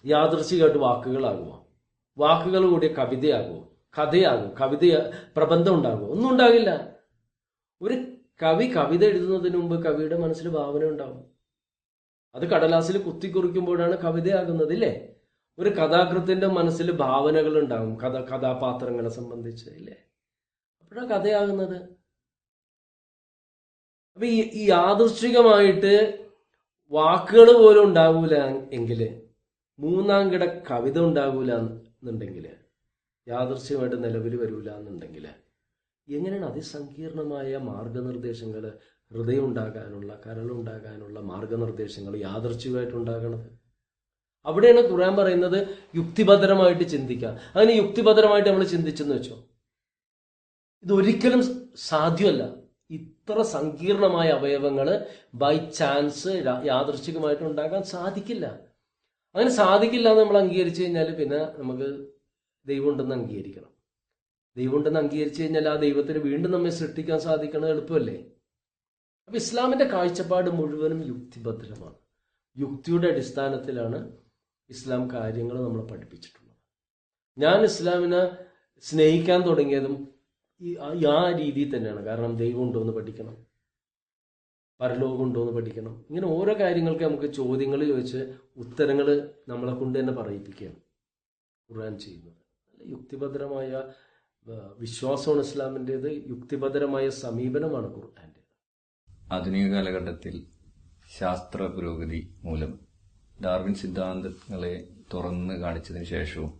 യാദൃച്ഛികമായിട്ട് വാക്കുകളാകുമോ? വാക്കുകൾ കൂടിയ കവിതയാകുമോ? കഥയാകും? പ്രബന്ധം ഉണ്ടാകുമോ? ഒന്നും ഉണ്ടാകില്ല. ഒരു കവി കവിത എഴുതുന്നതിന് മുമ്പ് കവിയുടെ മനസ്സിൽ ഭാവന ഉണ്ടാവും. അത് കടലാസിൽ കുത്തിക്കുറിക്കുമ്പോഴാണ് കവിതയാകുന്നത്, ഇല്ലേ? ഒരു കഥാകൃത്തിന്റെ മനസ്സിൽ ഭാവനകൾ ഉണ്ടാകും, കഥാപാത്രങ്ങളെ സംബന്ധിച്ച്, ഇല്ലേ? അപ്പോഴാണ് കഥയാകുന്നത്. അപ്പൊ ഈ യാദൃശ്ചികമായിട്ട് വാക്കുകൾ പോലും ഉണ്ടാകൂല എങ്കിൽ, മൂന്നാം കിട കവിത ഉണ്ടാകൂല എന്നുണ്ടെങ്കിൽ, യാദൃശ്ചികമായിട്ട് നിലവിൽ വരൂല എന്നുണ്ടെങ്കിൽ, എങ്ങനെയാണ് അതിസങ്കീർണമായ മാർഗനിർദ്ദേശങ്ങൾ, ഹൃദയം ഉണ്ടാകാനുള്ള, കരളുണ്ടാകാനുള്ള മാർഗനിർദ്ദേശങ്ങൾ യാദൃച്ഛികമായിട്ടുണ്ടാകണത്? അവിടെയാണ് ഖുർആൻ പറയുന്നത് യുക്തിഭദ്രമായിട്ട് ചിന്തിക്കുക. അങ്ങനെ യുക്തിഭദ്രമായിട്ട് നമ്മൾ ചിന്തിച്ചെന്ന് വെച്ചോ, ഇതൊരിക്കലും സാധ്യമല്ല. ഇത്ര സങ്കീർണമായ അവയവങ്ങൾ ബൈ ചാൻസ് യാദൃച്ഛികമായിട്ട് ഉണ്ടാകാൻ സാധിക്കില്ല. അങ്ങനെ സാധിക്കില്ല എന്ന് നമ്മൾ അംഗീകരിച്ചു കഴിഞ്ഞാൽ പിന്നെ നമുക്ക് ദൈവം ഉണ്ടെന്ന് അംഗീകരിക്കണം. ദൈവം ഉണ്ടെന്ന് അംഗീകരിച്ചു കഴിഞ്ഞാൽ ആ ദൈവത്തിന് വീണ്ടും നമ്മെ സൃഷ്ടിക്കാൻ സാധിക്കണത് എളുപ്പമല്ലേ? അപ്പൊ ഇസ്ലാമിന്റെ കാഴ്ചപ്പാട് മുഴുവനും യുക്തിഭദ്രമാണ്. യുക്തിയുടെ അടിസ്ഥാനത്തിലാണ് ഇസ്ലാം കാര്യങ്ങൾ നമ്മളെ പഠിപ്പിച്ചിട്ടുള്ളത്. ഞാൻ ഇസ്ലാമിനെ സ്നേഹിക്കാൻ തുടങ്ങിയതും ആ രീതിയിൽ തന്നെയാണ്. കാരണം ദൈവം ഉണ്ടോ എന്ന് പഠിക്കണം, പരലോകം ഉണ്ടോ എന്ന് പഠിക്കണം. ഇങ്ങനെ ഓരോ കാര്യങ്ങൾക്ക് നമുക്ക് ചോദ്യങ്ങൾ ചോദിച്ച് ഉത്തരങ്ങൾ നമ്മളെ കൊണ്ട് തന്നെ പറയിപ്പിക്കുകയാണ് ഖുർആൻ ചെയ്യുന്നത്. യുക്തിഭദ്രമായ വിശ്വാസമാണ് ഇസ്ലാമിൻ്റെത്, യുക്തിഭദ്രമായ സമീപനമാണ് ഖുർആന്റെ. ആധുനിക കാലഘട്ടത്തിൽ ശാസ്ത്ര പുരോഗതി മൂലം ഡാർവിൻ സിദ്ധാന്തങ്ങളെ തുറന്ന് കാണിച്ചതിന് ശേഷവും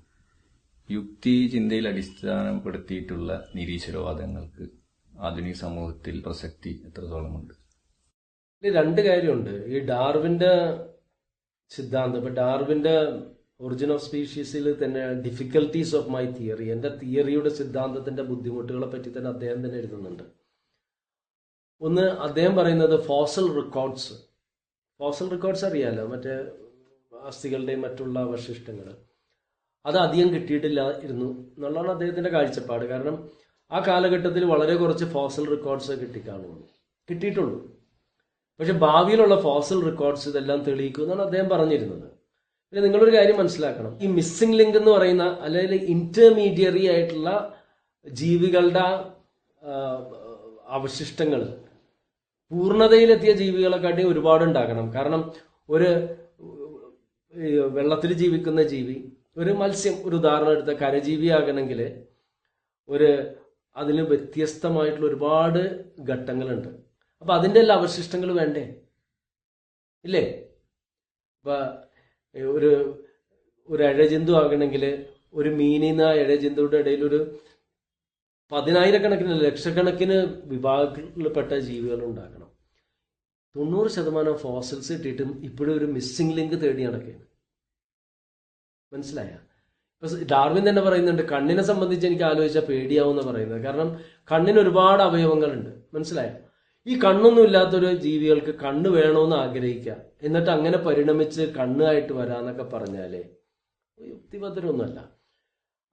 യുക്തി ചിന്തയിൽ അടിസ്ഥാനപ്പെടുത്തിയിട്ടുള്ള നിരീശ്വരവാദങ്ങൾക്ക് ആധുനിക സമൂഹത്തിൽ പ്രസക്തി എത്രത്തോളമുണ്ട്? രണ്ട് കാര്യമുണ്ട്. ഈ ഡാർവിന്റെ സിദ്ധാന്തം, ഇപ്പൊ ഡാർവിന്റെ ഒറിജിൻ ഓഫ് സ്പീഷീസിൽ തന്നെ ഡിഫിക്കൽട്ടീസ് ഓഫ് മൈ തിയറി, എന്റെ തിയറിയുടെ സിദ്ധാന്തത്തിന്റെ ബുദ്ധിമുട്ടുകളെ പറ്റി തന്നെ അദ്ദേഹം തന്നെ എഴുതുന്നുണ്ട്. ഒന്ന്, അദ്ദേഹം പറയുന്നത് ഫോസൽ റെക്കോർഡ്സ് അറിയാലോ, മറ്റേ അസ്ഥികളുടെയും മറ്റുള്ള അവശിഷ്ടങ്ങൾ, അത് അധികം കിട്ടിയിട്ടില്ലായിരുന്നു എന്നുള്ളതാണ് അദ്ദേഹത്തിന്റെ കാഴ്ചപ്പാട്. കാരണം ആ കാലഘട്ടത്തിൽ വളരെ കുറച്ച് ഫോസൽ റെക്കോർഡ്സ് കിട്ടിയിട്ടുള്ളൂ. പക്ഷെ ഭാവിയിലുള്ള ഫോസൽ റെക്കോർഡ്സ് ഇതെല്ലാം തെളിയിക്കുമെന്നാണ് അദ്ദേഹം പറഞ്ഞിരുന്നത്. പിന്നെ നിങ്ങളൊരു കാര്യം മനസ്സിലാക്കണം, ഈ മിസ്സിംഗ് ലിങ്ക് എന്ന് പറയുന്ന, അല്ലെങ്കിൽ ഇന്റർമീഡിയറി ആയിട്ടുള്ള ജീവികളുടെ അവശിഷ്ടങ്ങൾ പൂർണ്ണതയിലെത്തിയ ജീവികളെക്കാട്ടി ഒരുപാട് ഉണ്ടാക്കണം. കാരണം ഒരു വെള്ളത്തിൽ ജീവിക്കുന്ന ജീവി, ഒരു മത്സ്യം, ഒരു ഉദാഹരണം എടുത്ത കരജീവിയാകണമെങ്കിൽ അതിന് വ്യത്യസ്തമായിട്ടുള്ള ഒരുപാട് ഘട്ടങ്ങളുണ്ട്. അപ്പൊ അതിൻ്റെ എല്ലാ അവശിഷ്ടങ്ങൾ വേണ്ടേ, ഇല്ലേ? ഇപ്പൊ ഒരു ഇഴജന്തു ആകണമെങ്കിൽ ഒരു മീനിന്ന് ആ ഇഴജന്തുവിടെ ഇടയിൽ ഒരു 10,000 ലക്ഷക്കണക്കിന് വിഭാഗങ്ങളിൽപ്പെട്ട ജീവികൾ ഉണ്ടാക്കണം. 90% ഫോസിൽസ് കിട്ടിയിട്ടും ഇപ്പോഴും ഒരു മിസ്സിംഗ് ലിങ്ക് തേടി നടക്കുകയാണ്. മനസ്സിലായ? ഇപ്പൊ ഡാർവിൻ തന്നെ പറയുന്നുണ്ട്, കണ്ണിനെ സംബന്ധിച്ച് എനിക്ക് ആലോചിച്ചാൽ പേടിയാവുമെന്ന് പറയുന്നത്. കാരണം കണ്ണിന് ഒരുപാട് അവയവങ്ങളുണ്ട്. മനസ്സിലായ? ഈ കണ്ണൊന്നും ഇല്ലാത്തൊരു ജീവികൾക്ക് കണ്ണ് വേണമെന്ന് ആഗ്രഹിക്കുക, എന്നിട്ട് അങ്ങനെ പരിണമിച്ച് കണ്ണായിട്ട് വരാന്നൊക്കെ പറഞ്ഞാലേ യുക്തിഭദ്രമൊന്നുമല്ല.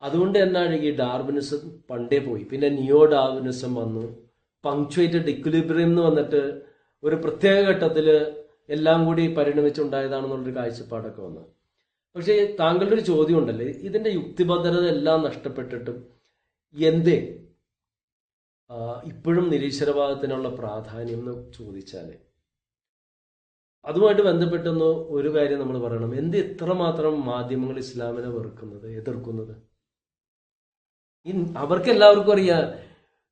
അതുകൊണ്ട് തന്നെയാണ് ഈ ഡാർവിനിസം പണ്ടേ പോയി. പിന്നെ നിയോ ഡാർവിനിസം വന്നു, പങ്ക്ച്വേറ്റഡ് ഇക്വിലിബ്രിയം എന്ന് വന്നിട്ട് ഒരു പ്രത്യേക ഘട്ടത്തിൽ എല്ലാം കൂടി പരിണമിച്ചുണ്ടായതാണെന്നുള്ളൊരു കാഴ്ചപ്പാടൊക്കെ വന്നു. പക്ഷേ താങ്കളുടെ ഒരു ചോദ്യം ഉണ്ടല്ലേ, ഇതിന്റെ യുക്തിഭദ്രത എല്ലാം നഷ്ടപ്പെട്ടിട്ടും എന്തേ ഇപ്പോഴും നിരീശ്വരവാദത്തിനുള്ള പ്രാധാന്യം എന്ന് ചോദിച്ചാൽ, അതുമായിട്ട് ബന്ധപ്പെട്ടൊന്ന് ഒരു കാര്യം നമ്മൾ പറയണം. ഇത്രമാത്രം മാധ്യമങ്ങൾ ഇസ്ലാമിനെ എതിർക്കുന്നത്? അവർക്ക് എല്ലാവർക്കും അറിയാം,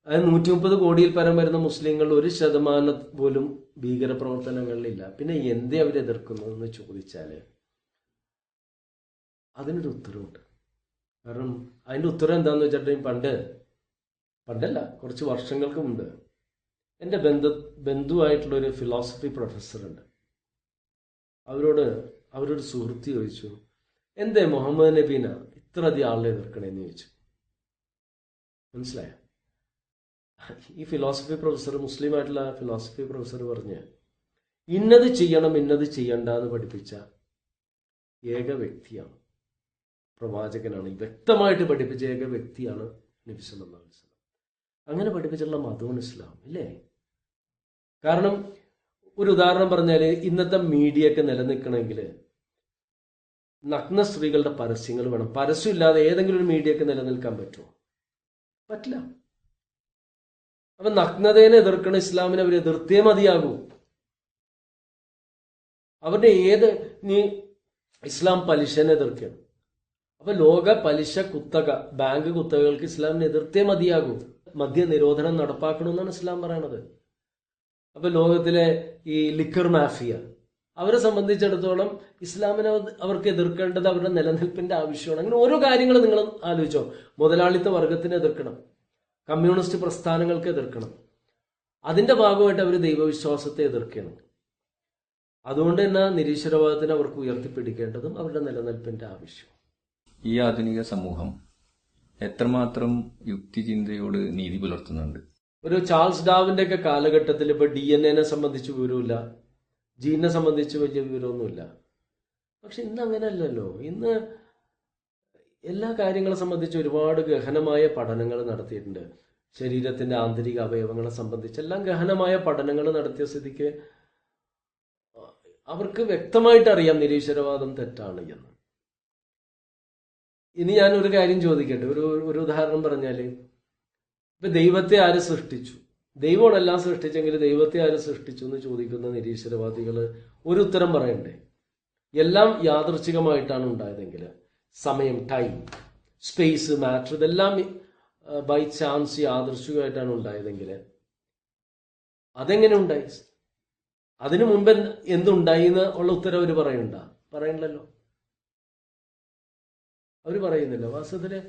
അതായത് 130 കോടിയിൽ പരം വരുന്ന മുസ്ലിങ്ങൾ 1% പോലും ഭീകരപ്രവർത്തനങ്ങളിലില്ല. പിന്നെ എന്തേ അവർ എതിർക്കുന്നതെന്ന് ചോദിച്ചാല് അതിനൊരു ഉത്തരവുണ്ട്. കാരണം അതിന്റെ ഉത്തരം എന്താന്ന് വെച്ചിട്ടുണ്ടെങ്കിൽ പണ്ടല്ല, കുറച്ച് വർഷങ്ങൾക്ക് മുമ്പ് എൻ്റെ ബന്ധുവായിട്ടുള്ളൊരു ഫിലോസഫി പ്രൊഫസറുണ്ട്. അവരോട് സുഹൃത്ത് ചോദിച്ചു, എന്തേ മുഹമ്മദ് നബീന ഇത്ര അധികം ആളെ എതിർക്കണേന്ന് ചോദിച്ചു. മനസ്സിലായോ? ഈ ഫിലോസഫി പ്രൊഫസർ, മുസ്ലിം ആയിട്ടുള്ള ഫിലോസഫി പ്രൊഫസർ പറഞ്ഞ്, ഇന്നത് ചെയ്യണം ഇന്നത് ചെയ്യണ്ട എന്ന് പഠിപ്പിച്ച ഏക വ്യക്തിയാണ്, പ്രവാചകനാണ്, വ്യക്തമായിട്ട് പഠിപ്പിച്ച ഏക വ്യക്തിയാണ് നബി സല്ലല്ലാഹു അലൈഹി വസല്ലം. അങ്ങനെ പഠിപ്പിച്ചുള്ള മതമാണ് ഇസ്ലാം, ഇല്ലേ? കാരണം ഒരു ഉദാഹരണം പറഞ്ഞാൽ, ഇന്നത്തെ മീഡിയ ഒക്കെ നിലനിൽക്കണമെങ്കിൽ നഗ്ന സ്ത്രീകളുടെ പരസ്യങ്ങൾ വേണം. പരസ്യമില്ലാതെ ഏതെങ്കിലും ഒരു മീഡിയ ഒക്കെ നിലനിൽക്കാൻ പറ്റുമോ? പറ്റില്ല. അപ്പൊ നഗ്നതയെ എതിർക്കണ ഇസ്ലാമിനെ അവർ എതിർത്തേ മതിയാകൂ. അവരുടെ ഇസ്ലാം പലിശനെ എതിർക്കണം. അപ്പൊ ലോക പലിശ കുത്തക, ബാങ്ക് കുത്തകകൾക്ക് ഇസ്ലാമിനെ എതിർത്തേ മതിയാകൂ. മദ്യ നിരോധനം നടപ്പാക്കണമെന്നാണ് ഇസ്ലാം പറയണത്. അപ്പൊ ലോകത്തിലെ ഈ ലിക്കർ മാഫിയ, അവരെ സംബന്ധിച്ചിടത്തോളം ഇസ്ലാമിനെ അവർക്ക് എതിർക്കേണ്ടത് അവരുടെ നിലനിൽപ്പിന്റെ ആവശ്യമാണ്. അങ്ങനെ ഓരോ കാര്യങ്ങൾ നിങ്ങൾ ആലോചിച്ചോ. മുതലാളിത്ത വർഗത്തിനെ എതിർക്കണം, കമ്മ്യൂണിസ്റ്റ് പ്രസ്ഥാനങ്ങൾക്ക് എതിർക്കണം. അതിന്റെ ഭാഗമായിട്ട് അവർ ദൈവവിശ്വാസത്തെ എതിർക്കണം. അതുകൊണ്ട് തന്നെ നിരീശ്വരവാദത്തിന് അവർക്ക് ഉയർത്തിപ്പിടിക്കേണ്ടതും അവരുടെ നിലനിൽപ്പിന്റെ ആവശ്യം. ഈ ആധുനിക സമൂഹം എത്രമാത്രം യുക്തിചിന്തയോട് നീതി പുലർത്തുന്നുണ്ട്? ഒരു ചാൾസ് ഡാർവിന്റെ ഒക്കെ കാലഘട്ടത്തിൽ ഇപ്പൊ DNA സംബന്ധിച്ച് വിവരമില്ല, ജീനെ സംബന്ധിച്ച് വലിയ വിവരമൊന്നുമില്ല. പക്ഷെ ഇന്ന് അങ്ങനെയല്ലല്ലോ. ഇന്ന് എല്ലാ കാര്യങ്ങളെ സംബന്ധിച്ച് ഒരുപാട് ഗഹനമായ പഠനങ്ങൾ നടത്തിയിട്ടുണ്ട്. ശരീരത്തിന്റെ ആന്തരിക അവയവങ്ങളെ സംബന്ധിച്ച് എല്ലാം ഗഹനമായ പഠനങ്ങൾ നടത്തിയ സ്ഥിതിക്ക് അവർക്ക് വ്യക്തമായിട്ട് അറിയാം നിരീശ്വരവാദം തെറ്റാണ് എന്ന്. ഇനി ഞാൻ ഒരു കാര്യം ചോദിക്കട്ടെ, ഒരു ഉദാഹരണം പറഞ്ഞാല്, ഇപ്പൊ ദൈവത്തെ ആര് സൃഷ്ടിച്ചു? ദൈവമാണ് എല്ലാം സൃഷ്ടിച്ചെങ്കിൽ ദൈവത്തെ ആര് സൃഷ്ടിച്ചു എന്ന് ചോദിക്കുന്ന നിരീശ്വരവാദികൾ ഒരു ഉത്തരം പറയണ്ടേ? എല്ലാം യാദൃച്ഛികമായിട്ടാണ് ഉണ്ടായതെങ്കിൽ, സമയം, ടൈം, സ്പേസ്, മാറ്റർ, ഇതെല്ലാം ബൈ ചാൻസ് യാദൃച്ഛികമായിട്ടാണ് ഉണ്ടായതെങ്കിൽ അതെങ്ങനെ ഉണ്ടായി? അതിനു മുമ്പ് എന്തുണ്ടായി എന്ന് ഉള്ള ഉത്തരം അവർ പറയണ്ടല്ലോ. അവർ പറയുന്നില്ല. വാസ്തവത്തില്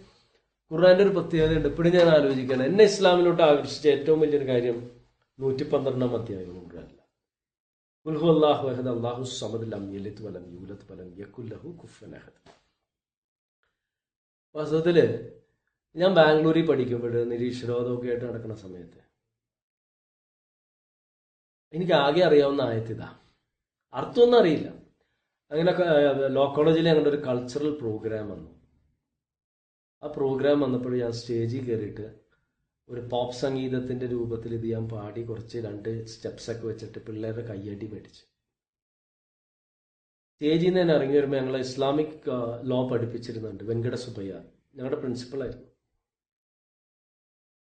ഖുർആന്റെ ഒരു പ്രത്യേകതയുണ്ട്. ഇപ്പോഴും ഞാൻ ആലോചിക്കണം, എന്നെ ഇസ്ലാമിലോട്ട് ആകർഷിച്ച ഏറ്റവും വലിയൊരു കാര്യം 112-ാം അധ്യായം ഖുർആനില്ല. ഖുൽ ഹുവല്ലാഹു അഹദ് അല്ലാഹു സമദ് ലം യലിദ് വലം യൂലദ് വലം യകുൽ ലഹു കുഫുവൻ അഹദ്. വാസ്തവത്തില് ഞാൻ ബാംഗ്ലൂരിൽ പഠിക്കുമ്പോൾ നിരീശ്വരവാദമൊക്കെ ആയിട്ട് നടക്കുന്ന സമയത്ത് എനിക്ക് ആകെ അറിയാവുന്ന ആയത്തിതാ, അർത്ഥമൊന്നും അറിയില്ല. അങ്ങനെ ലോ കോളേജിൽ ഞങ്ങളുടെ ഒരു കൾച്ചറൽ പ്രോഗ്രാം വന്നു. ആ പ്രോഗ്രാം വന്നപ്പോൾ ഞാൻ സ്റ്റേജിൽ കയറിയിട്ട് ഒരു പോപ്പ് സംഗീതത്തിന്റെ രൂപത്തിൽ ഇത് ഞാൻ പാടി കുറച്ച് 2 സ്റ്റെപ്സൊക്കെ വെച്ചിട്ട് പിള്ളേരുടെ കയ്യടി മേടിച്ചു. സ്റ്റേജിൽ നിന്ന് തന്നെ ഇറങ്ങി വരുമ്പോൾ ഞങ്ങളെ ഇസ്ലാമിക് ലോ പഠിപ്പിച്ചിരുന്നുണ്ട് വെങ്കട സുബയ്യ, ഞങ്ങളുടെ പ്രിൻസിപ്പളായിരുന്നു.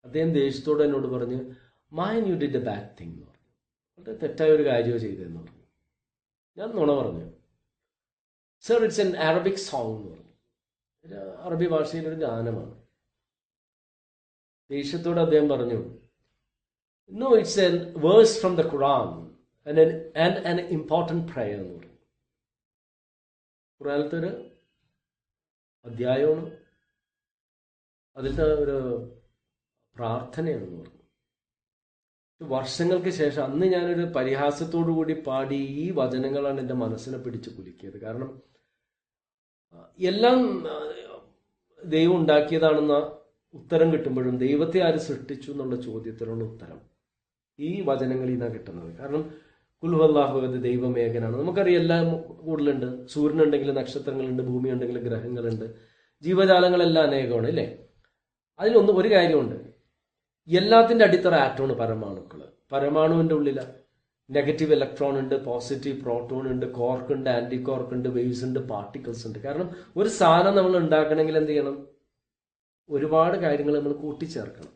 അദ്ദേഹം ദേഷ്യത്തോടെ എന്നോട് പറഞ്ഞ്, mine you did A bad thing എന്ന് പറഞ്ഞു. വളരെ തെറ്റായ ഒരു കാര്യമോ ചെയ്തതെന്ന് പറഞ്ഞു. ഞാൻ നുണ പറഞ്ഞു. Sir, it's an Arabic song എന്ന് പറഞ്ഞു. അറബി ഭാഷയിലൊരു ഗാനമാണ്. ദേഷ്യത്തോടെ അദ്ദേഹം പറഞ്ഞു, no, it's an verse from the Quran and an important prayer എന്ന് പറഞ്ഞു. ഖുറാനിലത്തെ ഒരു അധ്യായമാണ്, അതിലത്തെ ഒരു പ്രാർത്ഥനയാണെന്ന് പറഞ്ഞു. വർഷങ്ങൾക്ക് ശേഷം അന്ന് ഞാനൊരു പരിഹാസത്തോടു കൂടി പാടി ഈ വചനങ്ങളാണ് എൻ്റെ മനസ്സിനെ പിടിച്ച് കുലുക്കിയത്. കാരണം എല്ലാം ദൈവം ഉണ്ടാക്കിയതാണെന്ന ഉത്തരം കിട്ടുമ്പോഴും ദൈവത്തെ ആര് സൃഷ്ടിച്ചു എന്നുള്ള ചോദ്യത്തിനുള്ള ഉത്തരം ഈ വചനങ്ങളിൽ നിന്നാണ് കിട്ടുന്നത്. കാരണം ഖുൽ ഹുവല്ലാഹു അഹദ്, ദൈവം ഏകനാണ്. നമുക്കറിയാം എല്ലാം കൂടുതലുണ്ട്. സൂര്യനുണ്ടെങ്കിൽ നക്ഷത്രങ്ങളുണ്ട്, ഭൂമി ഉണ്ടെങ്കിൽ ഗ്രഹങ്ങളുണ്ട്, ജീവജാലങ്ങളെല്ലാം അനേകമാണ്, അല്ലേ? ഒരു കാര്യമുണ്ട്, എല്ലാത്തിൻ്റെ അടിത്തറ ആറ്റമാണ് പരമാണുക്കൾ. പരമാണുവിൻ്റെ ഉള്ളിൽ നെഗറ്റീവ് ഇലക്ട്രോൺ ഉണ്ട്, പോസിറ്റീവ് പ്രോട്ടോൺ ഉണ്ട്, കോർക്ക് ഉണ്ട്, ആന്റി കോർക്ക് ഉണ്ട്, വേവ്സ് ഉണ്ട്, പാർട്ടിക്കിൾസ് ഉണ്ട്. കാരണം ഒരു സാധനം നമ്മൾ ഉണ്ടാക്കണമെങ്കിൽ എന്ത് ചെയ്യണം? ഒരുപാട് കാര്യങ്ങൾ നമ്മൾ കൂട്ടിച്ചേർക്കണം.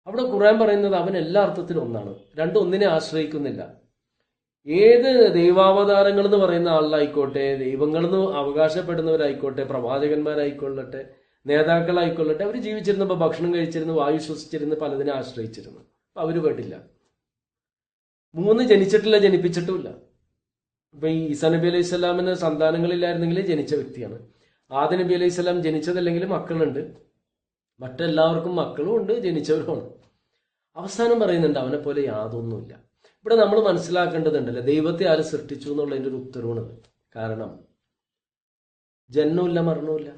അവിടെ ഖുർആൻ പറയുന്നത് അവൻ എല്ലാ അർത്ഥത്തിലും ഒന്നാണ്, ഒന്നിനെ ആശ്രയിക്കുന്നില്ല. ഏത് ദൈവാവതാരങ്ങൾ എന്ന് പറയുന്ന ആളായിക്കോട്ടെ, ദൈവങ്ങളെന്ന് അവകാശപ്പെടുന്നവരായിക്കോട്ടെ, പ്രവാചകന്മാരായിക്കൊള്ളട്ടെ, നേതാക്കളായിക്കൊള്ളട്ടെ, അവർ ജീവിച്ചിരുന്നപ്പോൾ ഭക്ഷണം കഴിച്ചിരുന്നു, വായു ശ്വസിച്ചിരുന്നു, പലതിനെ ആശ്രയിച്ചിരുന്നു. അപ്പൊ അവര് പെട്ടില്ല. 3 ജനിച്ചിട്ടില്ല, ജനിപ്പിച്ചിട്ടുമില്ല. ഇപ്പൊ ഈ ഈസാ നബി അലൈഹി സ്വലാമിന് സന്താനങ്ങളില്ലായിരുന്നെങ്കിൽ ജനിച്ച വ്യക്തിയാണ്. ആദം നബി അലൈഹി സ്വലാം ജനിച്ചതല്ലെങ്കിൽ മക്കളുണ്ട്, മറ്റെല്ലാവർക്കും മക്കളും ഉണ്ട്, ജനിച്ചവരുമാണ്. അവസാനം പറയുന്നുണ്ട് അവനെ പോലെ യാതൊന്നുമില്ല. ഇവിടെ നമ്മൾ മനസ്സിലാക്കേണ്ടതുണ്ടല്ലോ, ദൈവത്തെ ആര് സൃഷ്ടിച്ചു എന്നുള്ളതിൻ്റെ ഒരു ഉത്തരവാണത്. കാരണം ജന്മമില്ല, മരണമില്ല,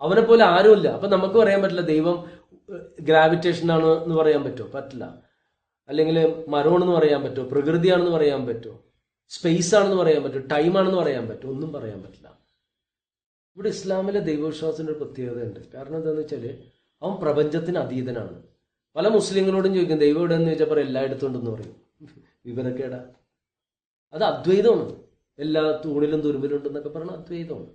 അവനെ പോലെ ആരുമില്ല. അപ്പൊ നമുക്ക് പറയാൻ പറ്റില്ല ദൈവം ഗ്രാവിറ്റേഷൻ ആണ് എന്ന് പറയാൻ പറ്റുമോ? പറ്റില്ല. അല്ലെങ്കിൽ മരമാണെന്ന് പറയാൻ പറ്റുമോ? പ്രകൃതിയാണെന്ന് പറയാൻ പറ്റുമോ? സ്പേസ് ആണെന്ന് പറയാൻ പറ്റുമോ? ടൈം ആണെന്ന് പറയാൻ പറ്റുമോ? ഒന്നും പറയാൻ പറ്റില്ല. ഇവിടെ ഇസ്ലാമിലെ ദൈവവിശ്വാസത്തിന്റെ ഒരു പ്രത്യേകതയുണ്ട്. കാരണം എന്താണെന്ന് വെച്ചാൽ അവൻ പ്രപഞ്ചത്തിന് അതീതനാണ്. പല മുസ്ലിങ്ങളോടും ചോദിക്കും ദൈവം എവിടെയെന്ന് ചോദിച്ചാൽ പറയും എല്ലായിടത്തും ഉണ്ടെന്ന് പറയും. വിവരക്കേടാ. അത് അദ്വൈതമാണ്. എല്ലാ തൂണിലും തുരുമ്പിലുണ്ടെന്നൊക്കെ പറഞ്ഞ അദ്വൈതമാണ്.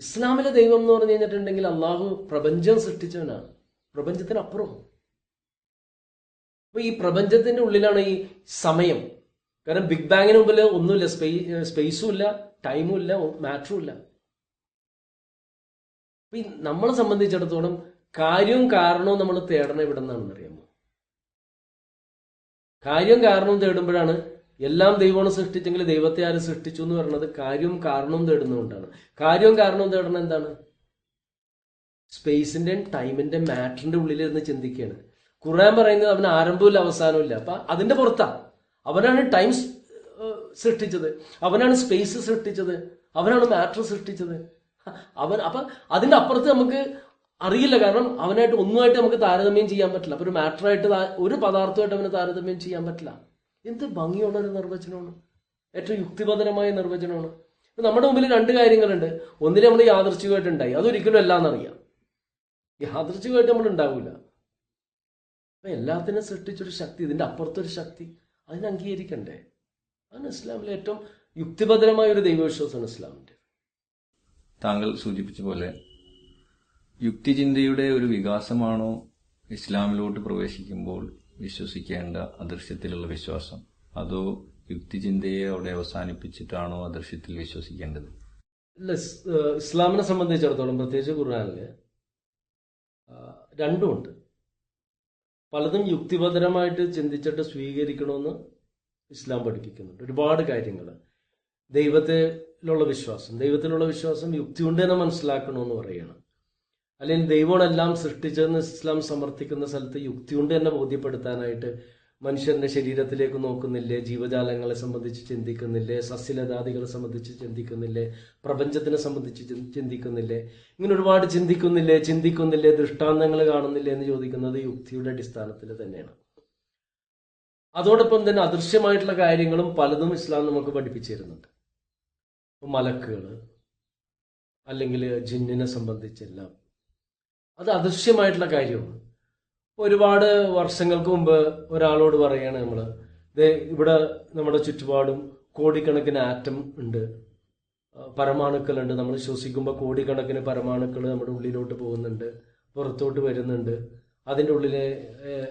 ഇസ്ലാമിലെ ദൈവം എന്ന് പറഞ്ഞു കഴിഞ്ഞിട്ടുണ്ടെങ്കിൽ അള്ളാഹു പ്രപഞ്ചം സൃഷ്ടിച്ചവനാണ്, പ്രപഞ്ചത്തിനപ്പുറം. അപ്പൊ ഈ പ്രപഞ്ചത്തിന്റെ ഉള്ളിലാണ് ഈ സമയം. കാരണം ബിഗ് ബാങ്ങിന് മുമ്പിൽ ഒന്നുമില്ല, സ്പേസും ഇല്ല, ടൈമും ഇല്ല, മാറ്ററും ഇല്ല. അപ്പൊ ഈ നമ്മളെ സംബന്ധിച്ചിടത്തോളം കാര്യവും കാരണവും നമ്മൾ തേടണം എവിടെ നിന്നാണെന്ന് അറിയാമോ? കാര്യവും കാരണവും തേടുമ്പോഴാണ് എല്ലാം ദൈവമാണ് സൃഷ്ടിച്ചെങ്കിൽ ദൈവത്തെ ആര് സൃഷ്ടിച്ചു എന്ന് പറയുന്നത് കാര്യവും കാരണവും തേടുന്നതുകൊണ്ടാണ്. കാര്യവും കാരണവും തേടണം എന്താണ്? സ്പേസിന്റെയും ടൈമിന്റെ മാറ്ററിന്റെ ഉള്ളിലിരുന്ന് ചിന്തിക്കുകയാണ്. ഖുർആൻ പറയുന്നത് അവന് ആരംഭമില്ല അവസാനവും ഇല്ല. അപ്പൊ അതിന്റെ പുറത്താ. അവനാണ് ടൈം സൃഷ്ടിച്ചത്, അവനാണ് സ്പേസ് സൃഷ്ടിച്ചത്, അവനാണ് മാറ്റർ സൃഷ്ടിച്ചത്. അപ്പൊ അതിന്റെ അപ്പുറത്ത് നമുക്ക് അറിയില്ല. കാരണം അവനായിട്ട് ഒന്നുമായിട്ട് നമുക്ക് താരതമ്യം ചെയ്യാൻ പറ്റില്ല. അപ്പൊ ഒരു മാറ്ററായിട്ട് ഒരു പദാർത്ഥമായിട്ട് അവന് താരതമ്യം ചെയ്യാൻ പറ്റില്ല. എന്ത് ഭംഗിയുള്ള ഒരു നിർവചനമാണ്, ഏറ്റവും യുക്തിപരമായ നിർവചനമാണ്. നമ്മുടെ മുമ്പിൽ 2 കാര്യങ്ങളുണ്ട്. ഒന്നിനെ നമ്മൾ യാദൃശ്ചികമായിട്ട് ഉണ്ടായി, അതൊരിക്കലും എല്ലാന്നറിയാം. യാദൃശ്ചികമായിട്ട് നമ്മൾ ഉണ്ടാവില്ല. അപ്പൊ എല്ലാത്തിനും സൃഷ്ടിച്ചൊരു ശക്തി, ഇതിന്റെ അപ്പുറത്തൊരു ശക്തി, അതിനെ അംഗീകരിക്കണ്ടേ? അതാണ് ഇസ്ലാമിലെ ഏറ്റവും യുക്തിഭദ്രമായ ഒരു ദൈവവിശ്വാസമാണ് ഇസ്ലാമിന്റെ. താങ്കൾ സൂചിപ്പിച്ച പോലെ യുക്തിചിന്തയുടെ ഒരു വികാസമാണോ ഇസ്ലാമിലോട്ട് പ്രവേശിക്കുമ്പോൾ വിശ്വസിക്കേണ്ട അദൃശ്യത്തിലുള്ള വിശ്വാസം, അതോ യുക്തിചിന്തയെ അവിടെ അവസാനിപ്പിച്ചിട്ടാണോ അദൃശ്യത്തിൽ വിശ്വസിക്കേണ്ടത്? ഇല്ല, ഇസ്ലാമിനെ സംബന്ധിച്ചിടത്തോളം പ്രത്യേകിച്ച് ഖുർആനില് രണ്ടുമുണ്ട്. പലതും യുക്തിപരമായിട്ട് ചിന്തിച്ചിട്ട് സ്വീകരിക്കണമെന്ന് ഇസ്ലാം പഠിപ്പിക്കുന്നുണ്ട്. ഒരുപാട് കാര്യങ്ങൾ. ദൈവത്തിലുള്ള വിശ്വാസം യുക്തി കൊണ്ട് തന്നെ മനസ്സിലാക്കണമെന്ന് പറയുകയാണ്. അല്ലെങ്കിൽ ദൈവമെല്ലാം സൃഷ്ടിച്ചതെന്ന് ഇസ്ലാം സമർത്ഥിക്കുന്ന സ്ഥലത്ത് യുക്തി കൊണ്ട് തന്നെ ബോധ്യപ്പെടുത്താനായിട്ട് മനുഷ്യന്റെ ശരീരത്തിലേക്ക് നോക്കുന്നില്ലേ, ജീവജാലങ്ങളെ സംബന്ധിച്ച് ചിന്തിക്കുന്നില്ലേ, സസ്യലതാദികളെ സംബന്ധിച്ച് ചിന്തിക്കുന്നില്ലേ, പ്രപഞ്ചത്തിനെ സംബന്ധിച്ച് ചിന്തിക്കുന്നില്ലേ, ഇങ്ങനെ ഒരുപാട് ചിന്തിക്കുന്നില്ലേ, ദൃഷ്ടാന്തങ്ങൾ കാണുന്നില്ലേ എന്ന് ചോദിക്കുന്നത് യുക്തിയുടെ അടിസ്ഥാനത്തിൽ തന്നെയാണ്. അതോടൊപ്പം തന്നെ അദൃശ്യമായിട്ടുള്ള കാര്യങ്ങളും പലതും ഇസ്ലാം നമുക്ക് പഠിപ്പിച്ചു തരുന്നുണ്ട്. മലക്കുകൾ അല്ലെങ്കിൽ ജിന്നിനെ സംബന്ധിച്ചെല്ലാം അത് അദൃശ്യമായിട്ടുള്ള കാര്യമാണ്. ഒരുപാട് വർഷങ്ങൾക്ക് മുമ്പ് ഒരാളോട് പറയാണ് നമ്മള് ഇവിടെ നമ്മുടെ ചുറ്റുപാടും കോടിക്കണക്കിന് ആറ്റം ഉണ്ട്, പരമാണുക്കളുണ്ട്, നമ്മൾ ശ്വസിക്കുമ്പോൾ കോടിക്കണക്കിന് പരമാണുക്കൾ നമ്മുടെ ഉള്ളിലോട്ട് പോകുന്നുണ്ട്, പുറത്തോട്ട് വരുന്നുണ്ട്, അതിൻ്റെ ഉള്ളില്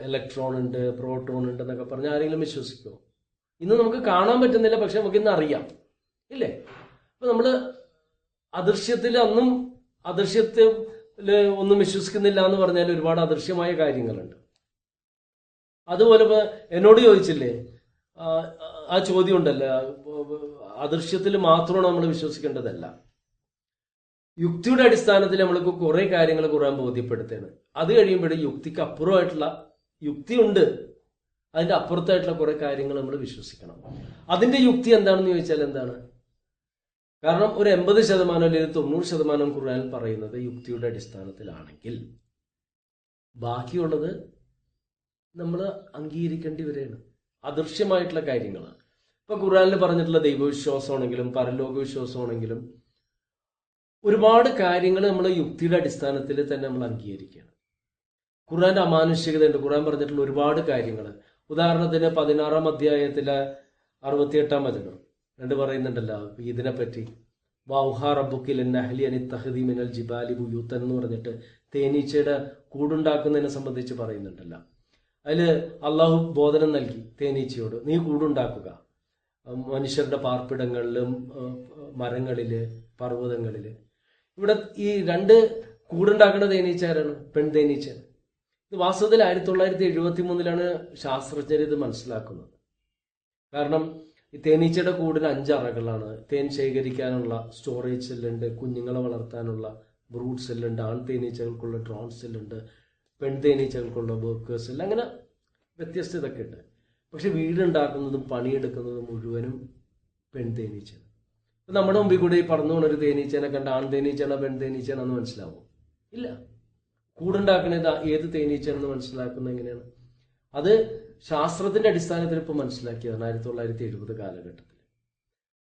ഇലക്ട്രോൺ ഉണ്ട്, പ്രോട്ടോൺ ഉണ്ട് എന്നൊക്കെ പറഞ്ഞാൽ ആരെങ്കിലും വിശ്വസിക്കുമോ? ഇന്ന് നമുക്ക് കാണാൻ പറ്റുന്നില്ല, പക്ഷെ നമുക്ക് ഇന്ന് അറിയാം, ഇല്ലേ? അപ്പൊ നമ്മള് അദൃശ്യത്തിൽ ഒന്നും വിശ്വസിക്കുന്നില്ല എന്ന് പറഞ്ഞാൽ ഒരുപാട് അദൃശ്യമായ കാര്യങ്ങളുണ്ട്. അതുപോലെ ഇപ്പൊ എന്നോട് ചോദിച്ചില്ലേ ആ ചോദ്യം ഉണ്ടല്ലോ, അദൃശ്യത്തിൽ മാത്രമാണ് നമ്മൾ വിശ്വസിക്കേണ്ടതല്ല. യുക്തിയുടെ അടിസ്ഥാനത്തിൽ നമ്മൾക്ക് കുറെ കാര്യങ്ങൾ ഖുർആൻ ബോധ്യപ്പെടുത്തുകയാണ്. അത് കഴിയുമ്പോഴും യുക്തിക്ക് അപ്പുറമായിട്ടുള്ള യുക്തി ഉണ്ട്, അതിന്റെ അപ്പുറത്തായിട്ടുള്ള കുറെ കാര്യങ്ങൾ നമ്മൾ വിശ്വസിക്കണം. അതിന്റെ യുക്തി എന്താണെന്ന് ചോദിച്ചാൽ എന്താണ്? കാരണം ഒരു 80% അല്ലെങ്കിൽ 90% ഖുർആൻ പറയുന്നത് യുക്തിയുടെ അടിസ്ഥാനത്തിലാണെങ്കിൽ ബാക്കിയുള്ളത് നമ്മൾ അംഗീകരിക്കേണ്ടി വരികയാണ്. അദൃശ്യമായിട്ടുള്ള കാര്യങ്ങളാണ്. ഇപ്പൊ ഖുർആനിൽ പറഞ്ഞിട്ടുള്ള ദൈവവിശ്വാസമാണെങ്കിലും പരലോക വിശ്വാസമാണെങ്കിലും ഒരുപാട് കാര്യങ്ങൾ നമ്മൾ യുക്തിയുടെ അടിസ്ഥാനത്തിൽ തന്നെ നമ്മൾ അംഗീകരിക്കുകയാണ്. ഖുർആന്റെ അമാനുഷികതയുണ്ട്. ഖുർആൻ പറഞ്ഞിട്ടുള്ള ഒരുപാട് കാര്യങ്ങൾ. ഉദാഹരണത്തിന് 16-ാം അധ്യായത്തിലെ 68-ാം വചനം പറയുന്നുണ്ടല്ലോ ഇതിനെപ്പറ്റി, വൗഹാ റബ്ബുക്കിൽ നഹ്ലി അനി തഹ്ദി മിനൽ ജിബാലി ബുയൂത്തൻ എന്ന് പറഞ്ഞിട്ട് തേനീച്ചയുടെ കൂടുണ്ടാക്കുന്നതിനെ സംബന്ധിച്ച് പറയുന്നുണ്ടല്ലോ. അതിൽ അള്ളാഹു ബോധനം നൽകി തേനീച്ചയോട്, നീ കൂടുണ്ടാക്കുക മനുഷ്യരുടെ പാർപ്പിടങ്ങളിലും മരങ്ങളില് പർവ്വതങ്ങളില്. ഇവിടെ ഈ രണ്ട് കൂടുണ്ടാക്കുന്ന തേനീച്ചയാരാണ്? പെൺ തേനീച്ചയാണ്. ഇത് വാസ്തവത്തിൽ 1973 ശാസ്ത്രജ്ഞർ ഇത് മനസ്സിലാക്കുന്നത്. കാരണം ഈ തേനീച്ചയുടെ കൂടിന് 5 അറകളാണ്. തേൻ ശേഖരിക്കാനുള്ള സ്റ്റോറേജ് സെല്ലുണ്ട്, കുഞ്ഞുങ്ങളെ വളർത്താനുള്ള ബ്രൂഡ് സെല്ലുണ്ട്, ആൺ തേനീച്ചകൾക്കുള്ള ഡ്രോൺ സെല്ലുണ്ട്, പെൺ തേനീച്ചകൾക്കുള്ള വർക്കേഴ്സ് സെല്ല്, അങ്ങനെ വ്യത്യസ്ത ഇതൊക്കെ ഉണ്ട്. പക്ഷെ വീടുണ്ടാക്കുന്നതും പണിയെടുക്കുന്നതും മുഴുവനും പെൺ തേനീച്ചയാണ്. ഇപ്പം നമ്മുടെ മുമ്പിൽ കൂടെ ഈ പറന്നു പോണ ഒരു തേനീച്ചേനെ കണ്ട ആൺ തേനീച്ചയാണോ പെൺ തേനീച്ചയാണെന്ന് മനസ്സിലാവും? ഇല്ല. കൂടുണ്ടാക്കുന്നത് ഏത് തേനീച്ചയാണെന്ന് മനസ്സിലാക്കുന്നത് എങ്ങനെയാണ്? അത് ശാസ്ത്രത്തിന്റെ അടിസ്ഥാനത്തിൽ ഇപ്പോൾ മനസ്സിലാക്കിയതാണ് 1970 കാലഘട്ടത്തിൽ.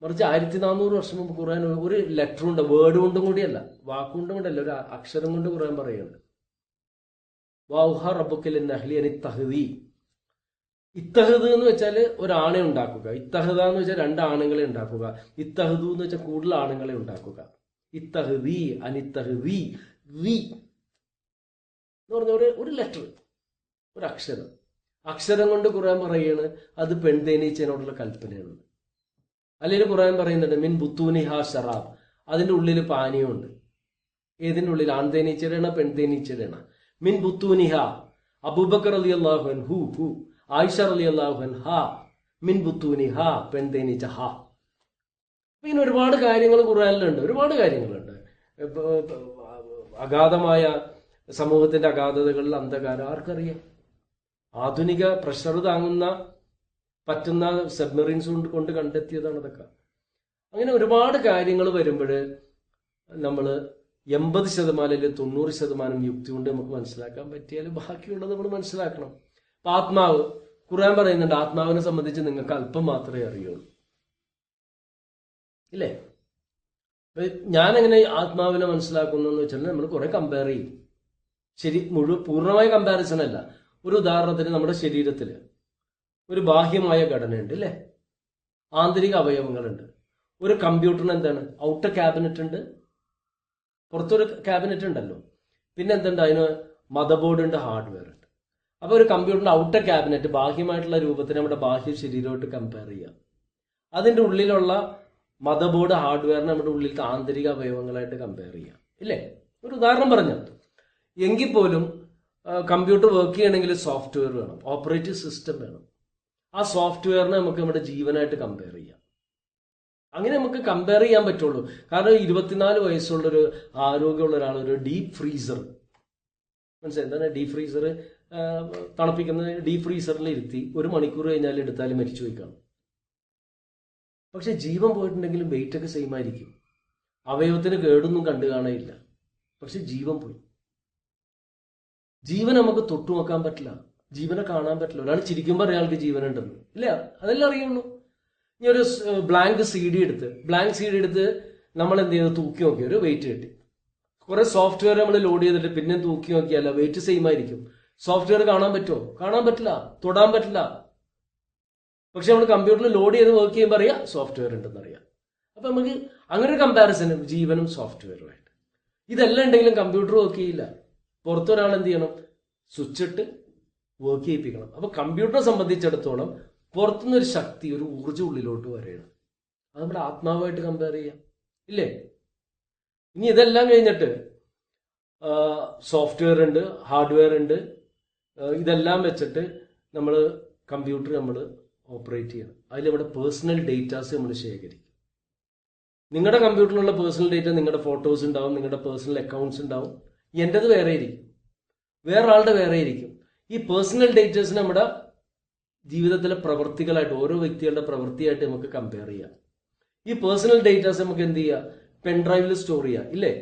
മറിച്ച് 1400 വർഷം മുമ്പ് ഖുർആൻ ഒരു ലെറ്റർ കൊണ്ട്, വേർഡ് കൊണ്ടും കൂടിയല്ല, വാക്കുകൊണ്ടും കൊണ്ടല്ല, ഒരു അക്ഷരം കൊണ്ട് ഖുർആൻ പറയുന്നുണ്ട്. വൗഹ റബ്ബുക്കൽ നഹ്ലി അനി തഹ്ദി. ഇത്തഹദ് എന്ന് വെച്ചാൽ ഒരാണെ ഉണ്ടാക്കുക. ഇത്തഹദ എന്ന് വെച്ചാൽ 2 ആണുങ്ങളെ ഉണ്ടാക്കുക. ഇത്തഹദു എന്ന് വെച്ചാൽ കൂടുതൽ ആണുങ്ങളെ ഉണ്ടാക്കുക. ഇത്തഹദി അനിത്തഹദി വി എന്ന് പറഞ്ഞ ഒരു ലെറ്റർ, ഒരു അക്ഷരം. അക്ഷരം കൊണ്ട് ഖുർആൻ പറയാണ് അത് പെൺ തേനീച്ചയോടുള്ള കൽപ്പനയാണ്. അല്ലെങ്കിൽ ഖുർആൻ പറയുന്നുണ്ട് മിൻ ബുത്തൂനിഹ ഷറാബ്, അതിന്റെ ഉള്ളിൽ പാനീയമുണ്ട്. ഏതിന്റെ ഉള്ളിൽ? ആൺ തേനീച്ചയുടെയാണ് പെൺ തേനീച്ചയുടെയാണ്? മിൻ ബുത്തൂനിഹ. അബൂബക്കർ റളിയല്ലാഹു അൻഹു ഹു, ആയിഷ റളിയല്ലാഹു അൻഹ. മിൻ ബുത്തൂനിഹ, പെൺ തേനീച്ച ഹ. ഇങ്ങനെ ഒരുപാട് കാര്യങ്ങൾ ഖുർആനിലുണ്ട്, ഒരുപാട് കാര്യങ്ങളുണ്ട്. അഗാധമായ സമൂഹത്തിന്റെ അഗാധതകളിൽ അന്ധകാരം ആർക്കറിയാം? ആധുനിക പ്രഷർ താങ്ങുന്ന പറ്റുന്ന സബ്മറീൻസ് കൊണ്ട് കണ്ടെത്തിയതാണ് അതൊക്കെ. അങ്ങനെ ഒരുപാട് കാര്യങ്ങൾ വരുമ്പോൾ നമ്മൾ 80% അല്ലെങ്കിൽ 90% യുക്തി കൊണ്ട് നമുക്ക് മനസ്സിലാക്കാൻ പറ്റിയാൽ ബാക്കിയുള്ളത് നമ്മൾ മനസ്സിലാക്കണം. അപ്പൊ ആത്മാവ്, ഖുർആൻ പറയുന്നുണ്ട് ആത്മാവിനെ സംബന്ധിച്ച് നിങ്ങൾക്ക് അല്പം മാത്രമേ അറിയുള്ളൂ, ഇല്ലേ? ഞാൻ എങ്ങനെ ആത്മാവിനെ മനസ്സിലാക്കുന്നു എന്ന് വെച്ചാൽ നമ്മൾ കുറെ കമ്പയർ ചെയ്യും. ശരി, പൂർണ്ണമായ കമ്പാരിസൺ അല്ല. ഒരു ഉദാഹരണത്തിന് നമ്മുടെ ശരീരത്തിൽ ഒരു ബാഹ്യമായ ഘടനയുണ്ട്, അല്ലേ? ആന്തരിക അവയവങ്ങളുണ്ട്. ഒരു കമ്പ്യൂട്ടറിന് എന്താണ്? ഔട്ടർ ക്യാബിനറ്റ് ഉണ്ട്, പുറത്തൊരു ക്യാബിനറ്റ് ഉണ്ടല്ലോ. പിന്നെ എന്തുണ്ട്? അതിന് മദർ ബോർഡ് ഉണ്ട്, ഹാർഡ്വെയർ ഉണ്ട്. അപ്പൊ ഒരു കമ്പ്യൂട്ടറിന്റെ ഔട്ടർ ക്യാബിനറ്റ് ബാഹ്യമായിട്ടുള്ള രൂപത്തിന് നമ്മുടെ ബാഹ്യ ശരീരമായിട്ട് കമ്പയർ ചെയ്യാം. അതിന്റെ ഉള്ളിലുള്ള മദർ ബോർഡ്, ഹാർഡ്വെയറിനെ നമ്മുടെ ഉള്ളിലത്തെ ആന്തരിക അവയവങ്ങളായിട്ട് കമ്പയർ ചെയ്യാം, ഇല്ലേ? ഒരു ഉദാഹരണം പറഞ്ഞു. എങ്കിൽ പോലും കമ്പ്യൂട്ടർ വർക്ക് ചെയ്യണമെങ്കിൽ സോഫ്റ്റ്വെയർ വേണം, ഓപ്പറേറ്റിംഗ് സിസ്റ്റം വേണം. ആ സോഫ്റ്റ്വെയറിനെ നമുക്ക് നമ്മുടെ ജീവനായിട്ട് കമ്പയർ ചെയ്യാം. അങ്ങനെ നമുക്ക് കമ്പയർ ചെയ്യാൻ പറ്റുള്ളൂ. കാരണം 24 വയസ്സുള്ളൊരു ആരോഗ്യമുള്ള ഒരാൾ ഒരു ഡീപ്പ് ഫ്രീസർ, മനസ്സിലായി എന്താണ് ഡീപ്പ് ഫ്രീസർ? തണുപ്പിക്കുന്നത്. ഡീപ്പ് ഫ്രീസറിൽ ഇരുത്തി 1 മണിക്കൂർ കഴിഞ്ഞാൽ എടുത്താലും മരിച്ചു പോയി കാണും. പക്ഷെ ജീവൻ പോയിട്ടുണ്ടെങ്കിലും വെയിറ്റ് ഒക്കെ സെയിം ആയിരിക്കും. അവയവത്തിന് കേടൊന്നും കണ്ടു കാണാനില്ല. പക്ഷെ ജീവൻ പോയി. ജീവൻ നമുക്ക് തൊട്ടു നോക്കാൻ പറ്റില്ല, ജീവനെ കാണാൻ പറ്റില്ല. ഒരാൾ ചിരിക്കുമ്പോൾ അയാൾക്ക് ജീവനുണ്ടെന്ന്, ഇല്ല? അതെല്ലാം അറിയുള്ളൂ. ഇനി ഒരു ബ്ലാങ്ക് സി ഡി എടുത്ത് നമ്മൾ എന്ത് ചെയ്യുന്നു? തൂക്കി നോക്കി ഒരു വെയിറ്റ് കിട്ടി. കുറെ സോഫ്റ്റ്വെയർ നമ്മൾ ലോഡ് ചെയ്തിട്ട് പിന്നെ തൂക്കി നോക്കിയാൽ വെയിറ്റ് സെയിം ആയിരിക്കും. സോഫ്റ്റ്വെയർ കാണാൻ പറ്റുമോ? കാണാൻ പറ്റില്ല, തൊടാൻ പറ്റില്ല. പക്ഷെ നമ്മൾ കമ്പ്യൂട്ടറിൽ ലോഡ് ചെയ്ത് വർക്ക് ചെയ്യുമ്പോൾ അറിയാം സോഫ്റ്റ്വെയർ ഉണ്ടെന്ന് അറിയാം. അപ്പൊ നമുക്ക് അങ്ങനെ ഒരു കമ്പാരിസൺ ജീവനും സോഫ്റ്റ്വെയറുമായിട്ട്. ഇതെല്ലാം ഉണ്ടെങ്കിലും കമ്പ്യൂട്ടർ വർക്ക് ചെയ്യില്ല. പുറത്തൊരാൾ എന്ത് ചെയ്യണം? സ്വിച്ച് ഇട്ട് വർക്ക് ചെയ്യിപ്പിക്കണം. അപ്പൊ കമ്പ്യൂട്ടറെ സംബന്ധിച്ചിടത്തോളം പുറത്തുനിന്നൊരു ശക്തി, ഒരു ഊർജ്ജം ഉള്ളിലോട്ട് വരെയാണ്. അത് നമ്മുടെ ആത്മാവായിട്ട് കമ്പയർ ചെയ്യാം, ഇല്ലേ? ഇനി ഇതെല്ലാം കഴിഞ്ഞിട്ട് സോഫ്റ്റ്വെയർ ഉണ്ട്, ഹാർഡ്വെയർ ഉണ്ട്. ഇതെല്ലാം വെച്ചിട്ട് കമ്പ്യൂട്ടർ നമ്മൾ ഓപ്പറേറ്റ് ചെയ്യണം. അതിൽ നമ്മുടെ പേഴ്സണൽ ഡേറ്റാസ് നമ്മൾ ശേഖരിക്കും. നിങ്ങളുടെ കമ്പ്യൂട്ടറിലുള്ള പേഴ്സണൽ ഡേറ്റ, നിങ്ങളുടെ ഫോട്ടോസ് ഉണ്ടാവും, നിങ്ങളുടെ പേഴ്സണൽ അക്കൗണ്ട്സ് ഉണ്ടാവും. എൻ്റെത് വേറെ ആയിരിക്കും, വേറെ ആളുടെ വേറെ ആയിരിക്കും. ഈ പേഴ്സണൽ ഡേറ്റാസ് നമ്മുടെ ജീവിതത്തിലെ പ്രവൃത്തികളായിട്ട്, ഓരോ വ്യക്തികളുടെ പ്രവൃത്തിയായിട്ട് നമുക്ക് കമ്പയർ ചെയ്യാം. ഈ പേഴ്സണൽ ഡേറ്റാസ് നമുക്ക് എന്ത് ചെയ്യാം? പെൻഡ്രൈവിൽ സ്റ്റോർ ചെയ്യാം, ഇല്ലേ?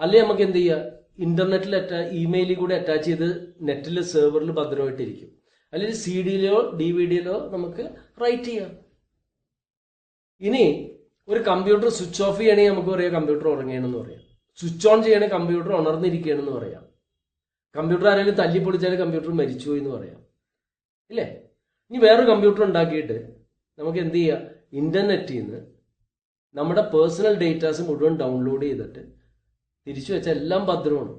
അല്ലെ നമുക്ക് എന്ത് ചെയ്യാം? ഇന്റർനെറ്റിൽ ഇമെയിലിൽ കൂടി അറ്റാച്ച് ചെയ്ത് നെറ്റിൽ സെർവറിൽ ഭദ്രമായിട്ടിരിക്കും. അല്ലെങ്കിൽ CD-യിലോ DVD-യിലോ നമുക്ക് റൈറ്റ് ചെയ്യാം. ഇനി ഒരു കമ്പ്യൂട്ടർ സ്വിച്ച് ഓഫ് ചെയ്യണമെങ്കിൽ നമുക്ക് പറയാം കമ്പ്യൂട്ടർ ഉറങ്ങുകയാണെന്ന് പറയാം. സ്വിച്ച് ഓൺ ചെയ്യണമെങ്കിൽ കമ്പ്യൂട്ടർ ഉണർന്നിരിക്കുകയാണെന്ന് പറയാം. കമ്പ്യൂട്ടർ ആരെങ്കിലും തല്ലിപ്പൊളിച്ചാൽ കമ്പ്യൂട്ടർ മരിച്ചുപോയി എന്ന് പറയാം, ഇല്ലേ? ഇനി വേറൊരു കമ്പ്യൂട്ടർ ഉണ്ടാക്കിയിട്ട് നമുക്ക് എന്ത് ചെയ്യാം? ഇന്റർനെറ്റിൽ നിന്ന് നമ്മുടെ പേഴ്സണൽ ഡേറ്റാസ് മുഴുവൻ ഡൗൺലോഡ് ചെയ്തിട്ട് തിരിച്ചു വെച്ചാൽ എല്ലാം ഭദ്രമാണ്.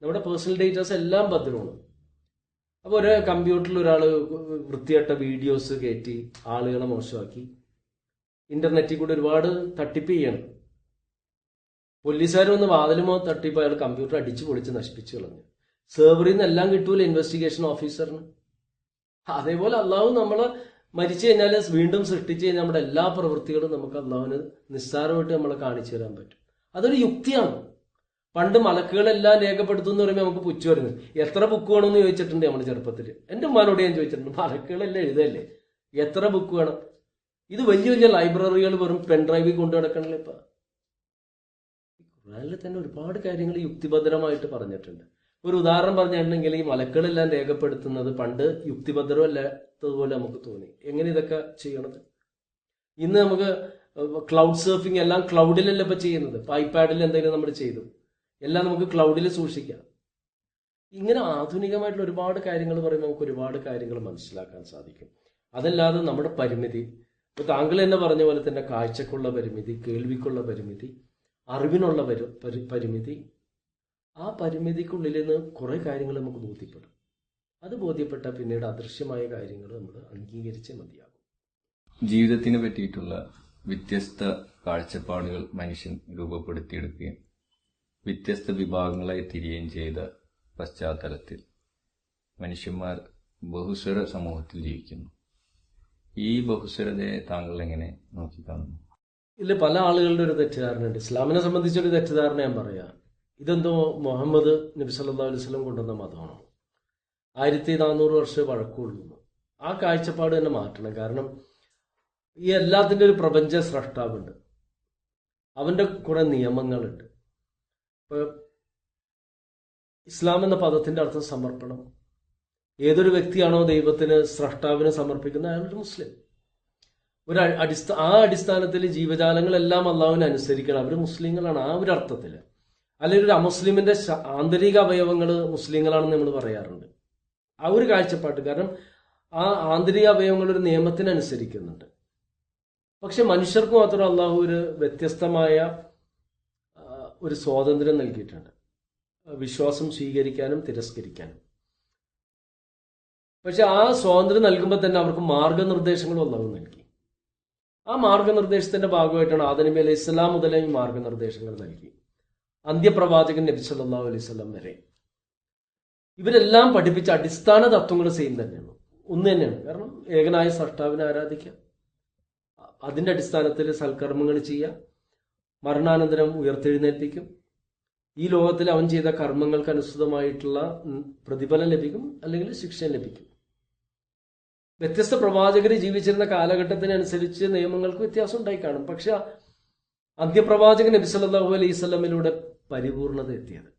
നമ്മുടെ പേഴ്സണൽ ഡേറ്റാസ് എല്ലാം ഭദ്രമാണ്. അപ്പോൾ ഒരു കമ്പ്യൂട്ടറിൽ ഒരാൾ വൃത്തികെട്ട വീഡിയോസ് കയറ്റി ആളുകളെ മോശമാക്കി ഇന്റർനെറ്റിൽ കൂടെ ഒരുപാട് തട്ടിപ്പ് ചെയ്യണം. പോലീസുകാർ വന്ന് വാതിലുമോ തട്ടിപ്പോൾ അയാൾ കമ്പ്യൂട്ടർ അടിച്ചു പൊളിച്ച് നശിപ്പിച്ചു കളഞ്ഞു. സെർവറിൽ നിന്ന് എല്ലാം കിട്ടൂല ഇൻവെസ്റ്റിഗേഷൻ ഓഫീസറിന്. അതേപോലെ അള്ളാഹു നമ്മളെ മരിച്ചു കഴിഞ്ഞാൽ വീണ്ടും സൃഷ്ടിച്ചു കഴിഞ്ഞാൽ നമ്മുടെ എല്ലാ പ്രവൃത്തികളും നമുക്ക് അള്ളാഹുവിന് നിസ്സാരമായിട്ട് നമ്മളെ കാണിച്ചു തരാൻ പറ്റും. അതൊരു യുക്തിയാണ്. പണ്ട് മലക്കുകളെല്ലാം രേഖപ്പെടുത്തും എന്ന് പറയുമ്പോൾ നമുക്ക് പുച്ഛ വരുന്നത്. എത്ര ബുക്ക് വേണമെന്ന് ചോദിച്ചിട്ടുണ്ട് നമ്മൾ ചെറുപ്പത്തിൽ. എൻ്റെ ഉമ്മാനോട് ഞാൻ ചോദിച്ചിട്ടുണ്ട്, മലക്കുകളെല്ലാം എഴുതല്ലേ, എത്ര ബുക്ക് വേണം? ഇത് വലിയ വലിയ ലൈബ്രറികൾ വെറും പെൻഡ്രൈവിൽ കൊണ്ടു നടക്കണല്ലോ. ഇപ്പൊ ഖുർആനിൽ തന്നെ ഒരുപാട് കാര്യങ്ങൾ യുക്തിഭദ്രമായിട്ട് പറഞ്ഞിട്ടുണ്ട്. ഒരു ഉദാഹരണം പറഞ്ഞിട്ടുണ്ടെങ്കിൽ ഈ മലക്കുകളെല്ലാം രേഖപ്പെടുത്തുന്നത് പണ്ട് യുക്തിഭദ്രമല്ലാത്തതുപോലെ നമുക്ക് തോന്നി. എങ്ങനെ ഇതൊക്കെ ചെയ്യണത്? ഇന്ന് നമുക്ക് ക്ലൗഡ് സർഫിംഗ് എല്ലാം ക്ലൗഡിലല്ല ഇപ്പൊ ചെയ്യുന്നത്. ഇപ്പൊ ഐപാഡിൽ എന്തെങ്കിലും നമ്മൾ ചെയ്തു, എല്ലാം നമുക്ക് ക്ലൗഡിൽ സൂക്ഷിക്കാം. ഇങ്ങനെ ആധുനികമായിട്ടുള്ള ഒരുപാട് കാര്യങ്ങൾ പറയുമ്പോൾ നമുക്ക് ഒരുപാട് കാര്യങ്ങൾ മനസ്സിലാക്കാൻ സാധിക്കും. അതല്ലാതെ നമ്മുടെ പരിമിതി, ഇപ്പൊ താങ്കൾ തന്നെ പറഞ്ഞ പോലെ തന്നെ കാഴ്ചക്കുള്ള പരിമിതി, കേൾവിക്കുള്ള പരിമിതി, അറിവിനുള്ള പരിമിതി, ആ പരിമിതിക്കുള്ളിൽ നിന്ന് കുറെ കാര്യങ്ങൾ നമുക്ക് ബോധ്യപ്പെടും. അത് ബോധ്യപ്പെട്ട പിന്നീട് അദൃശ്യമായ കാര്യങ്ങൾ നമ്മൾ അംഗീകരിച്ചേ മതിയാകും. ജീവിതത്തിനെ പറ്റിയിട്ടുള്ള വ്യത്യസ്ത കാഴ്ചപ്പാടുകൾ മനുഷ്യൻ രൂപപ്പെടുത്തിയെടുക്കുകയും വ്യത്യസ്ത വിഭാഗങ്ങളായി തിരിയുകയും ചെയ്ത പശ്ചാത്തലത്തിൽ മനുഷ്യന്മാർ ബഹുസ്വര സമൂഹത്തിൽ ജീവിക്കുന്നു. ഈ ബഹുസ്വരതയെ താങ്കൾ എങ്ങനെ നോക്കിക്കാണുന്നു? ഇതിൽ പല ആളുകളുടെ ഒരു തെറ്റിദ്ധാരണയുണ്ട്. ഇസ്ലാമിനെ സംബന്ധിച്ചൊരു തെറ്റിദ്ധാരണ ഞാൻ പറയാം. ഇതെന്തോ മുഹമ്മദ് നബി സല്ലല്ലാഹു അലൈഹി വസല്ലം കൊണ്ടുവന്ന മതമാണോ, 1400 വർഷം പഴക്കമുള്ളൂ. ആ കാഴ്ചപ്പാട് തന്നെ മാറ്റണം. കാരണം ഈ എല്ലാത്തിൻ്റെ ഒരു പ്രപഞ്ച സ്രഷ്ടാവുണ്ട്, അവൻ്റെ കുറെ നിയമങ്ങളുണ്ട്. ഇപ്പൊ ഇസ്ലാം എന്ന പദത്തിന്റെ അർത്ഥം സമർപ്പണം. ഏതൊരു വ്യക്തിയാണോ ദൈവത്തിന് സ്രഷ്ടാവിന് സമർപ്പിക്കുന്നത് അയാളൊരു മുസ്ലിം. ആ അടിസ്ഥാനത്തിൽ ജീവജാലങ്ങളെല്ലാം അള്ളാഹുവിനെ അനുസരിക്കണം, അവർ മുസ്ലിങ്ങളാണ്. ആ ഒരു അർത്ഥത്തിൽ. അല്ലെങ്കിൽ ഒരു അമുസ്ലിമിന്റെ ആന്തരിക അവയവങ്ങൾ മുസ്ലിങ്ങളാണെന്ന് നമ്മൾ പറയാറുണ്ട്. ആ ഒരു കാഴ്ചപ്പാട്ട്. കാരണം ആ ആന്തരിക അവയവങ്ങൾ ഒരു നിയമത്തിനനുസരിക്കുന്നുണ്ട്. പക്ഷെ മനുഷ്യർക്ക് മാത്രം അള്ളാഹു ഒരു വ്യത്യസ്തമായ ഒരു സ്വാതന്ത്ര്യം നൽകിയിട്ടുണ്ട്, വിശ്വാസം സ്വീകരിക്കാനും തിരസ്കരിക്കാനും. പക്ഷെ ആ സ്വാതന്ത്ര്യം നൽകുമ്പോൾ തന്നെ അവർക്ക് മാർഗനിർദ്ദേശങ്ങളും അള്ളാഹു നൽകി. ആ മാർഗനിർദ്ദേശത്തിന്റെ ഭാഗമായിട്ടാണ് ആദം നബി അലൈഹി സ്വലാം മുതലേ ഈ മാർഗനിർദ്ദേശങ്ങൾ നൽകി. അന്ത്യപ്രവാചകൻ നബി സല്ലല്ലാഹു അലൈഹി വസല്ലം വരെ ഇവരെല്ലാം പഠിപ്പിച്ച അടിസ്ഥാന തത്വങ്ങൾ സെയിം തന്നെയാണ്, ഒന്ന് തന്നെയാണ്. കാരണം ഏകനായ സ്രഷ്ടാവിനെ ആരാധിക്കുക, അതിന്റെ അടിസ്ഥാനത്തിൽ സൽക്കർമ്മങ്ങൾ ചെയ്യുക, മരണാനന്തരം ഉയർത്തെഴുന്നേൽപ്പിക്കും, ഈ ലോകത്തിൽ അവൻ ചെയ്ത കർമ്മങ്ങൾക്ക് അനുസൃതമായിട്ടുള്ള പ്രതിഫലം ലഭിക്കും, അല്ലെങ്കിൽ ശിക്ഷ ലഭിക്കും. വ്യത്യസ്ത പ്രവാചകർ ജീവിച്ചിരുന്ന കാലഘട്ടത്തിനനുസരിച്ച് നിയമങ്ങൾക്ക് വ്യത്യാസം ഉണ്ടായി കാണും. പക്ഷെ അന്ത്യപ്രവാചകൻ നബി സല്ലല്ലാഹു അലൈഹി വസല്ലമിലൂടെ പരിപൂർണത എത്തിയത്.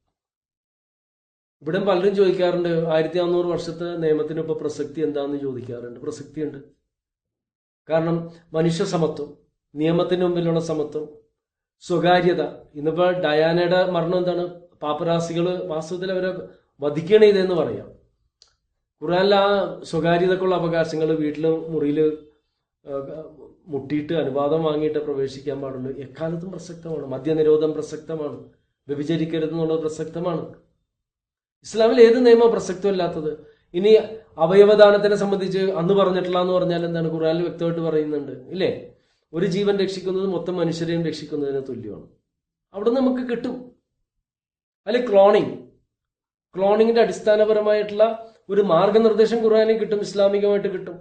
ഇവിടെ പലരും ചോദിക്കാറുണ്ട്, 1400 വർഷത്തെ നിയമത്തിന് ഇപ്പൊ പ്രസക്തി എന്താണെന്ന് ചോദിക്കാറുണ്ട്. പ്രസക്തിയുണ്ട്. കാരണം മനുഷ്യ സമത്വം, നിയമത്തിന് മുമ്പിലുള്ള സമത്വം, സ്വകാര്യത. ഇന്നിപ്പോ ഡയാനയുടെ മരണം എന്താണ്? പാപ്പരാസികള് വാസ്തവത്തിൽ അവരെ വധിക്കണേ ഇതെന്ന് പറയാം. ഖുർആനിൽ ആ സ്വകാര്യതക്കുള്ള അവകാശങ്ങൾ, വീട്ടില് മുറിയില് മുട്ടിയിട്ട് അനുവാദം വാങ്ങിയിട്ട് പ്രവേശിക്കാൻ പാടുള്ളൂ, എക്കാലത്തും പ്രസക്തമാണ്. മദ്യനിരോധം പ്രസക്തമാണ്, വ്യഭിചരിക്കരുത് എന്നുള്ളത് പ്രസക്തമാണ്. ഇസ്ലാമിൽ ഏത് നിയമം പ്രസക്തമല്ലാത്തത്? ഇനി അവയവദാനത്തിനെ സംബന്ധിച്ച് അന്ന് പറഞ്ഞിട്ടില്ല എന്ന് പറഞ്ഞാൽ എന്താണ്? ഖുർആനിൽ വ്യക്തമായിട്ട് പറയുന്നുണ്ട്, ഇല്ലേ? ഒരു ജീവൻ രക്ഷിക്കുന്നത് മൊത്തം മനുഷ്യരെയും രക്ഷിക്കുന്നതിന് തുല്യമാണ്. അവിടെ നമുക്ക് കിട്ടും. അല്ലെ ക്ലോണിങ്ങിന്റെ അടിസ്ഥാനപരമായിട്ടുള്ള ഒരു മാർഗനിർദ്ദേശം ഖുർആനിൽ കിട്ടും, ഇസ്ലാമികമായിട്ട് കിട്ടും.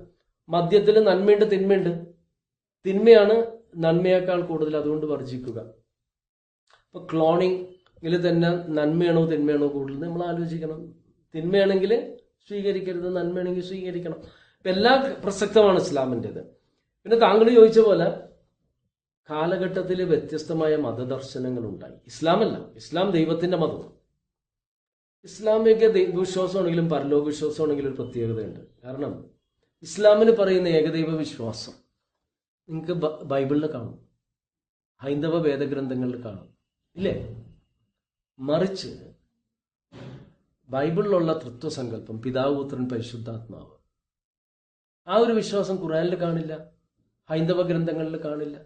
മദ്യത്തിൽ നന്മയുണ്ട്, തിന്മയുണ്ട്. തിന്മയാണ് നന്മയേക്കാൾ കൂടുതൽ, അതുകൊണ്ട് വർജിക്കുക. അപ്പൊ ക്ലോണിങ്ങിൽ തന്നെ നന്മയാണോ തിന്മയാണോ കൂടുതൽ നമ്മൾ ആലോചിക്കണം. തിന്മയാണെങ്കിൽ സ്വീകരിക്കരുത്, നന്മയാണെങ്കിൽ സ്വീകരിക്കണം. ഇപ്പൊ എല്ലാം പ്രസക്തമാണ് ഇസ്ലാമിൻ്റെത്. പിന്നെ താങ്കൾ ചോദിച്ച പോലെ കാലഘട്ടത്തിൽ വ്യത്യസ്തമായ മതദർശനങ്ങൾ ഉണ്ടായി. ഇസ്ലാമല്ല, ഇസ്ലാം ദൈവത്തിന്റെ മതമാണ്. ഇസ്ലാമിക ദൈവവിശ്വാസമാണെങ്കിലും പരലോക വിശ്വാസമാണെങ്കിലും ഒരു പ്രത്യേകതയുണ്ട്. കാരണം ഇസ്ലാമിന് പറയുന്ന ഏകദൈവ വിശ്വാസം നിങ്ങൾക്ക് ബൈബിളിൽ കാണും, ഹൈന്ദവ വേദഗ്രന്ഥങ്ങളിൽ കാണും, ഇല്ലേ? മറിച്ച് ബൈബിളിലുള്ള തൃത്വസങ്കല്പം, പിതാവ്, പുത്രൻ, പരിശുദ്ധാത്മാവ്, ആ ഒരു വിശ്വാസം ഖുർആനിൽ കാണില്ല, ഹൈന്ദവ ഗ്രന്ഥങ്ങളിൽ കാണില്ല.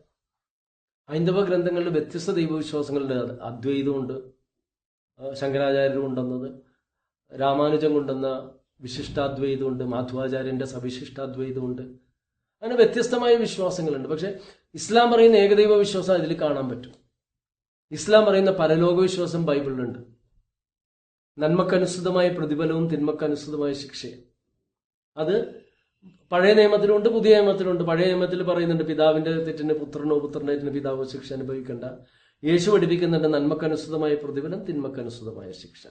ഹൈന്ദവ ഗ്രന്ഥങ്ങളിൽ വ്യത്യസ്ത ദൈവവിശ്വാസങ്ങളുണ്ട്. അദ്വൈതമുണ്ട്, ശങ്കരാചാര്യർ കൊണ്ടുവന്നത്, രാമാനുജൻ കൊണ്ടുവന്ന വിശിഷ്ടാദ്വൈതമുണ്ട്, മാധവാചാര്യന്റെ സവിശിഷ്ടാദ്വൈതമുണ്ട്. അങ്ങനെ വ്യത്യസ്തമായ വിശ്വാസങ്ങളുണ്ട്. പക്ഷെ ഇസ്ലാം പറയുന്ന ഏകദൈവ വിശ്വാസം അതിൽ കാണാൻ പറ്റും. ഇസ്ലാം പറയുന്ന പരലോക വിശ്വാസം ബൈബിളിലുണ്ട്. നന്മക്കനുസൃതമായ പ്രതിഫലവും തിന്മക്കനുസൃതമായ ശിക്ഷയും. അത് പഴയ നിയമത്തിലുണ്ട്, പുതിയ നിയമത്തിലുണ്ട്. പഴയ നിയമത്തിൽ പറയുന്നുണ്ട് പിതാവിന്റെ തെറ്റിന് പുത്രനോ പുത്രന്റെ തെറ്റിന് പിതാവോ ശിക്ഷ അനുഭവിക്കേണ്ട. യേശു പഠിപ്പിക്കുന്നുണ്ട് നന്മക്കനുസൃതമായ പ്രതിഫലം, തിന്മക്കനുസൃതമായ ശിക്ഷ.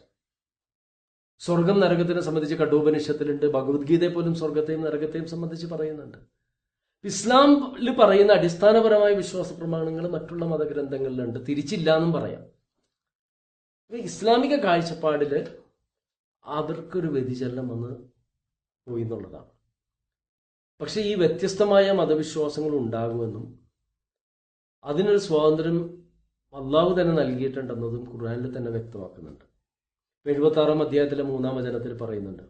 സ്വർഗം നരകത്തിനെ സംബന്ധിച്ച് കഠോപനിഷത്തിലുണ്ട്. ഭഗവത്ഗീതയെ പോലും സ്വർഗത്തെയും നരകത്തെയും സംബന്ധിച്ച് പറയുന്നുണ്ട്. ഇസ്ലാമിൽ പറയുന്ന അടിസ്ഥാനപരമായ വിശ്വാസ പ്രമാണങ്ങൾ മറ്റുള്ള മതഗ്രന്ഥങ്ങളിലുണ്ട്, തിരിച്ചില്ല എന്നും പറയാം. ഇസ്ലാമിക കാഴ്ചപ്പാടില് അവർക്കൊരു വ്യതിചലനം വന്ന് പോയി എന്നുള്ളതാണ്. പക്ഷെ ഈ വ്യത്യസ്തമായ മതവിശ്വാസങ്ങൾ ഉണ്ടാകുമെന്നും അതിനൊരു സ്വാതന്ത്ര്യം അള്ളാഹു തന്നെ നൽകിയിട്ടുണ്ടെന്നതും ഖുർആനിൽ തന്നെ വ്യക്തമാക്കുന്നുണ്ട്. 76-ാം അധ്യായത്തിലെ 3-ാം വചനത്തിൽ പറയുന്നുണ്ട്,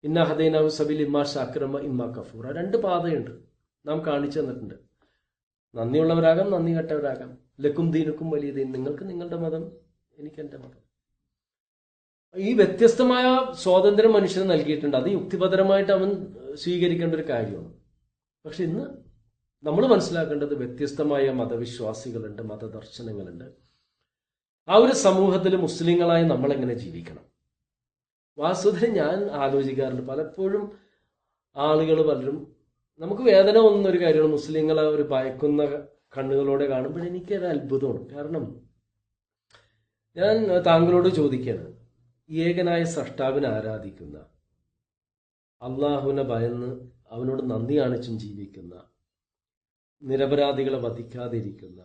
ഇന്ന ഹദൈനാഹു സബീൽ ഇമ്മാ ശാക്കിറ ഇമ്മാ കഫൂറ. 2 പാതയുണ്ട് നാം കാണിച്ചു തന്നിട്ടുണ്ട്. നന്ദിയുള്ളവരാകാം, നന്ദി കെട്ടവരാകാം. ലക്കും ദീനുക്കും വലിയ ദീൻ. നിങ്ങൾക്ക് നിങ്ങളുടെ മതം, എനിക്ക് എൻ്റെ മതം. ഈ വ്യത്യസ്തമായ സ്വാതന്ത്ര്യം മനുഷ്യന് നൽകിയിട്ടുണ്ട്. അത് യുക്തിപരമായിട്ട് അവൻ സ്വീകരിക്കേണ്ട ഒരു കാര്യമാണ്. പക്ഷെ ഇന്ന് നമ്മൾ മനസ്സിലാക്കേണ്ടത് വ്യത്യസ്തമായ മതവിശ്വാസികളുണ്ട്, മതദർശനങ്ങളുണ്ട്. ആ ഒരു സമൂഹത്തിൽ മുസ്ലിങ്ങളായി നമ്മൾ എങ്ങനെ ജീവിക്കണം? വാസ്തവത്തിൽ ഞാൻ ആലോചിക്കാറുണ്ട് പലപ്പോഴും. ആളുകൾ പലരും നമുക്ക് വേദന തോന്നുന്ന ഒരു കാര്യമാണ് മുസ്ലിങ്ങളെ ഒരു ഭയക്കുന്ന കണ്ണുകളോടെ കാണുമ്പോൾ എനിക്കൊരു അത്ഭുതമാണ്. കാരണം ഞാൻ താങ്കളോട് ചോദിക്കുകയാണ്, ഏകനായ സൃഷ്ടാവിനെ ആരാധിക്കുന്ന, അള്ളാഹുവിനെ ഭയന്ന് അവനോട് നന്ദി കാണിച്ചും ജീവിക്കുന്ന, നിരപരാധികളെ വധിക്കാതിരിക്കുന്ന,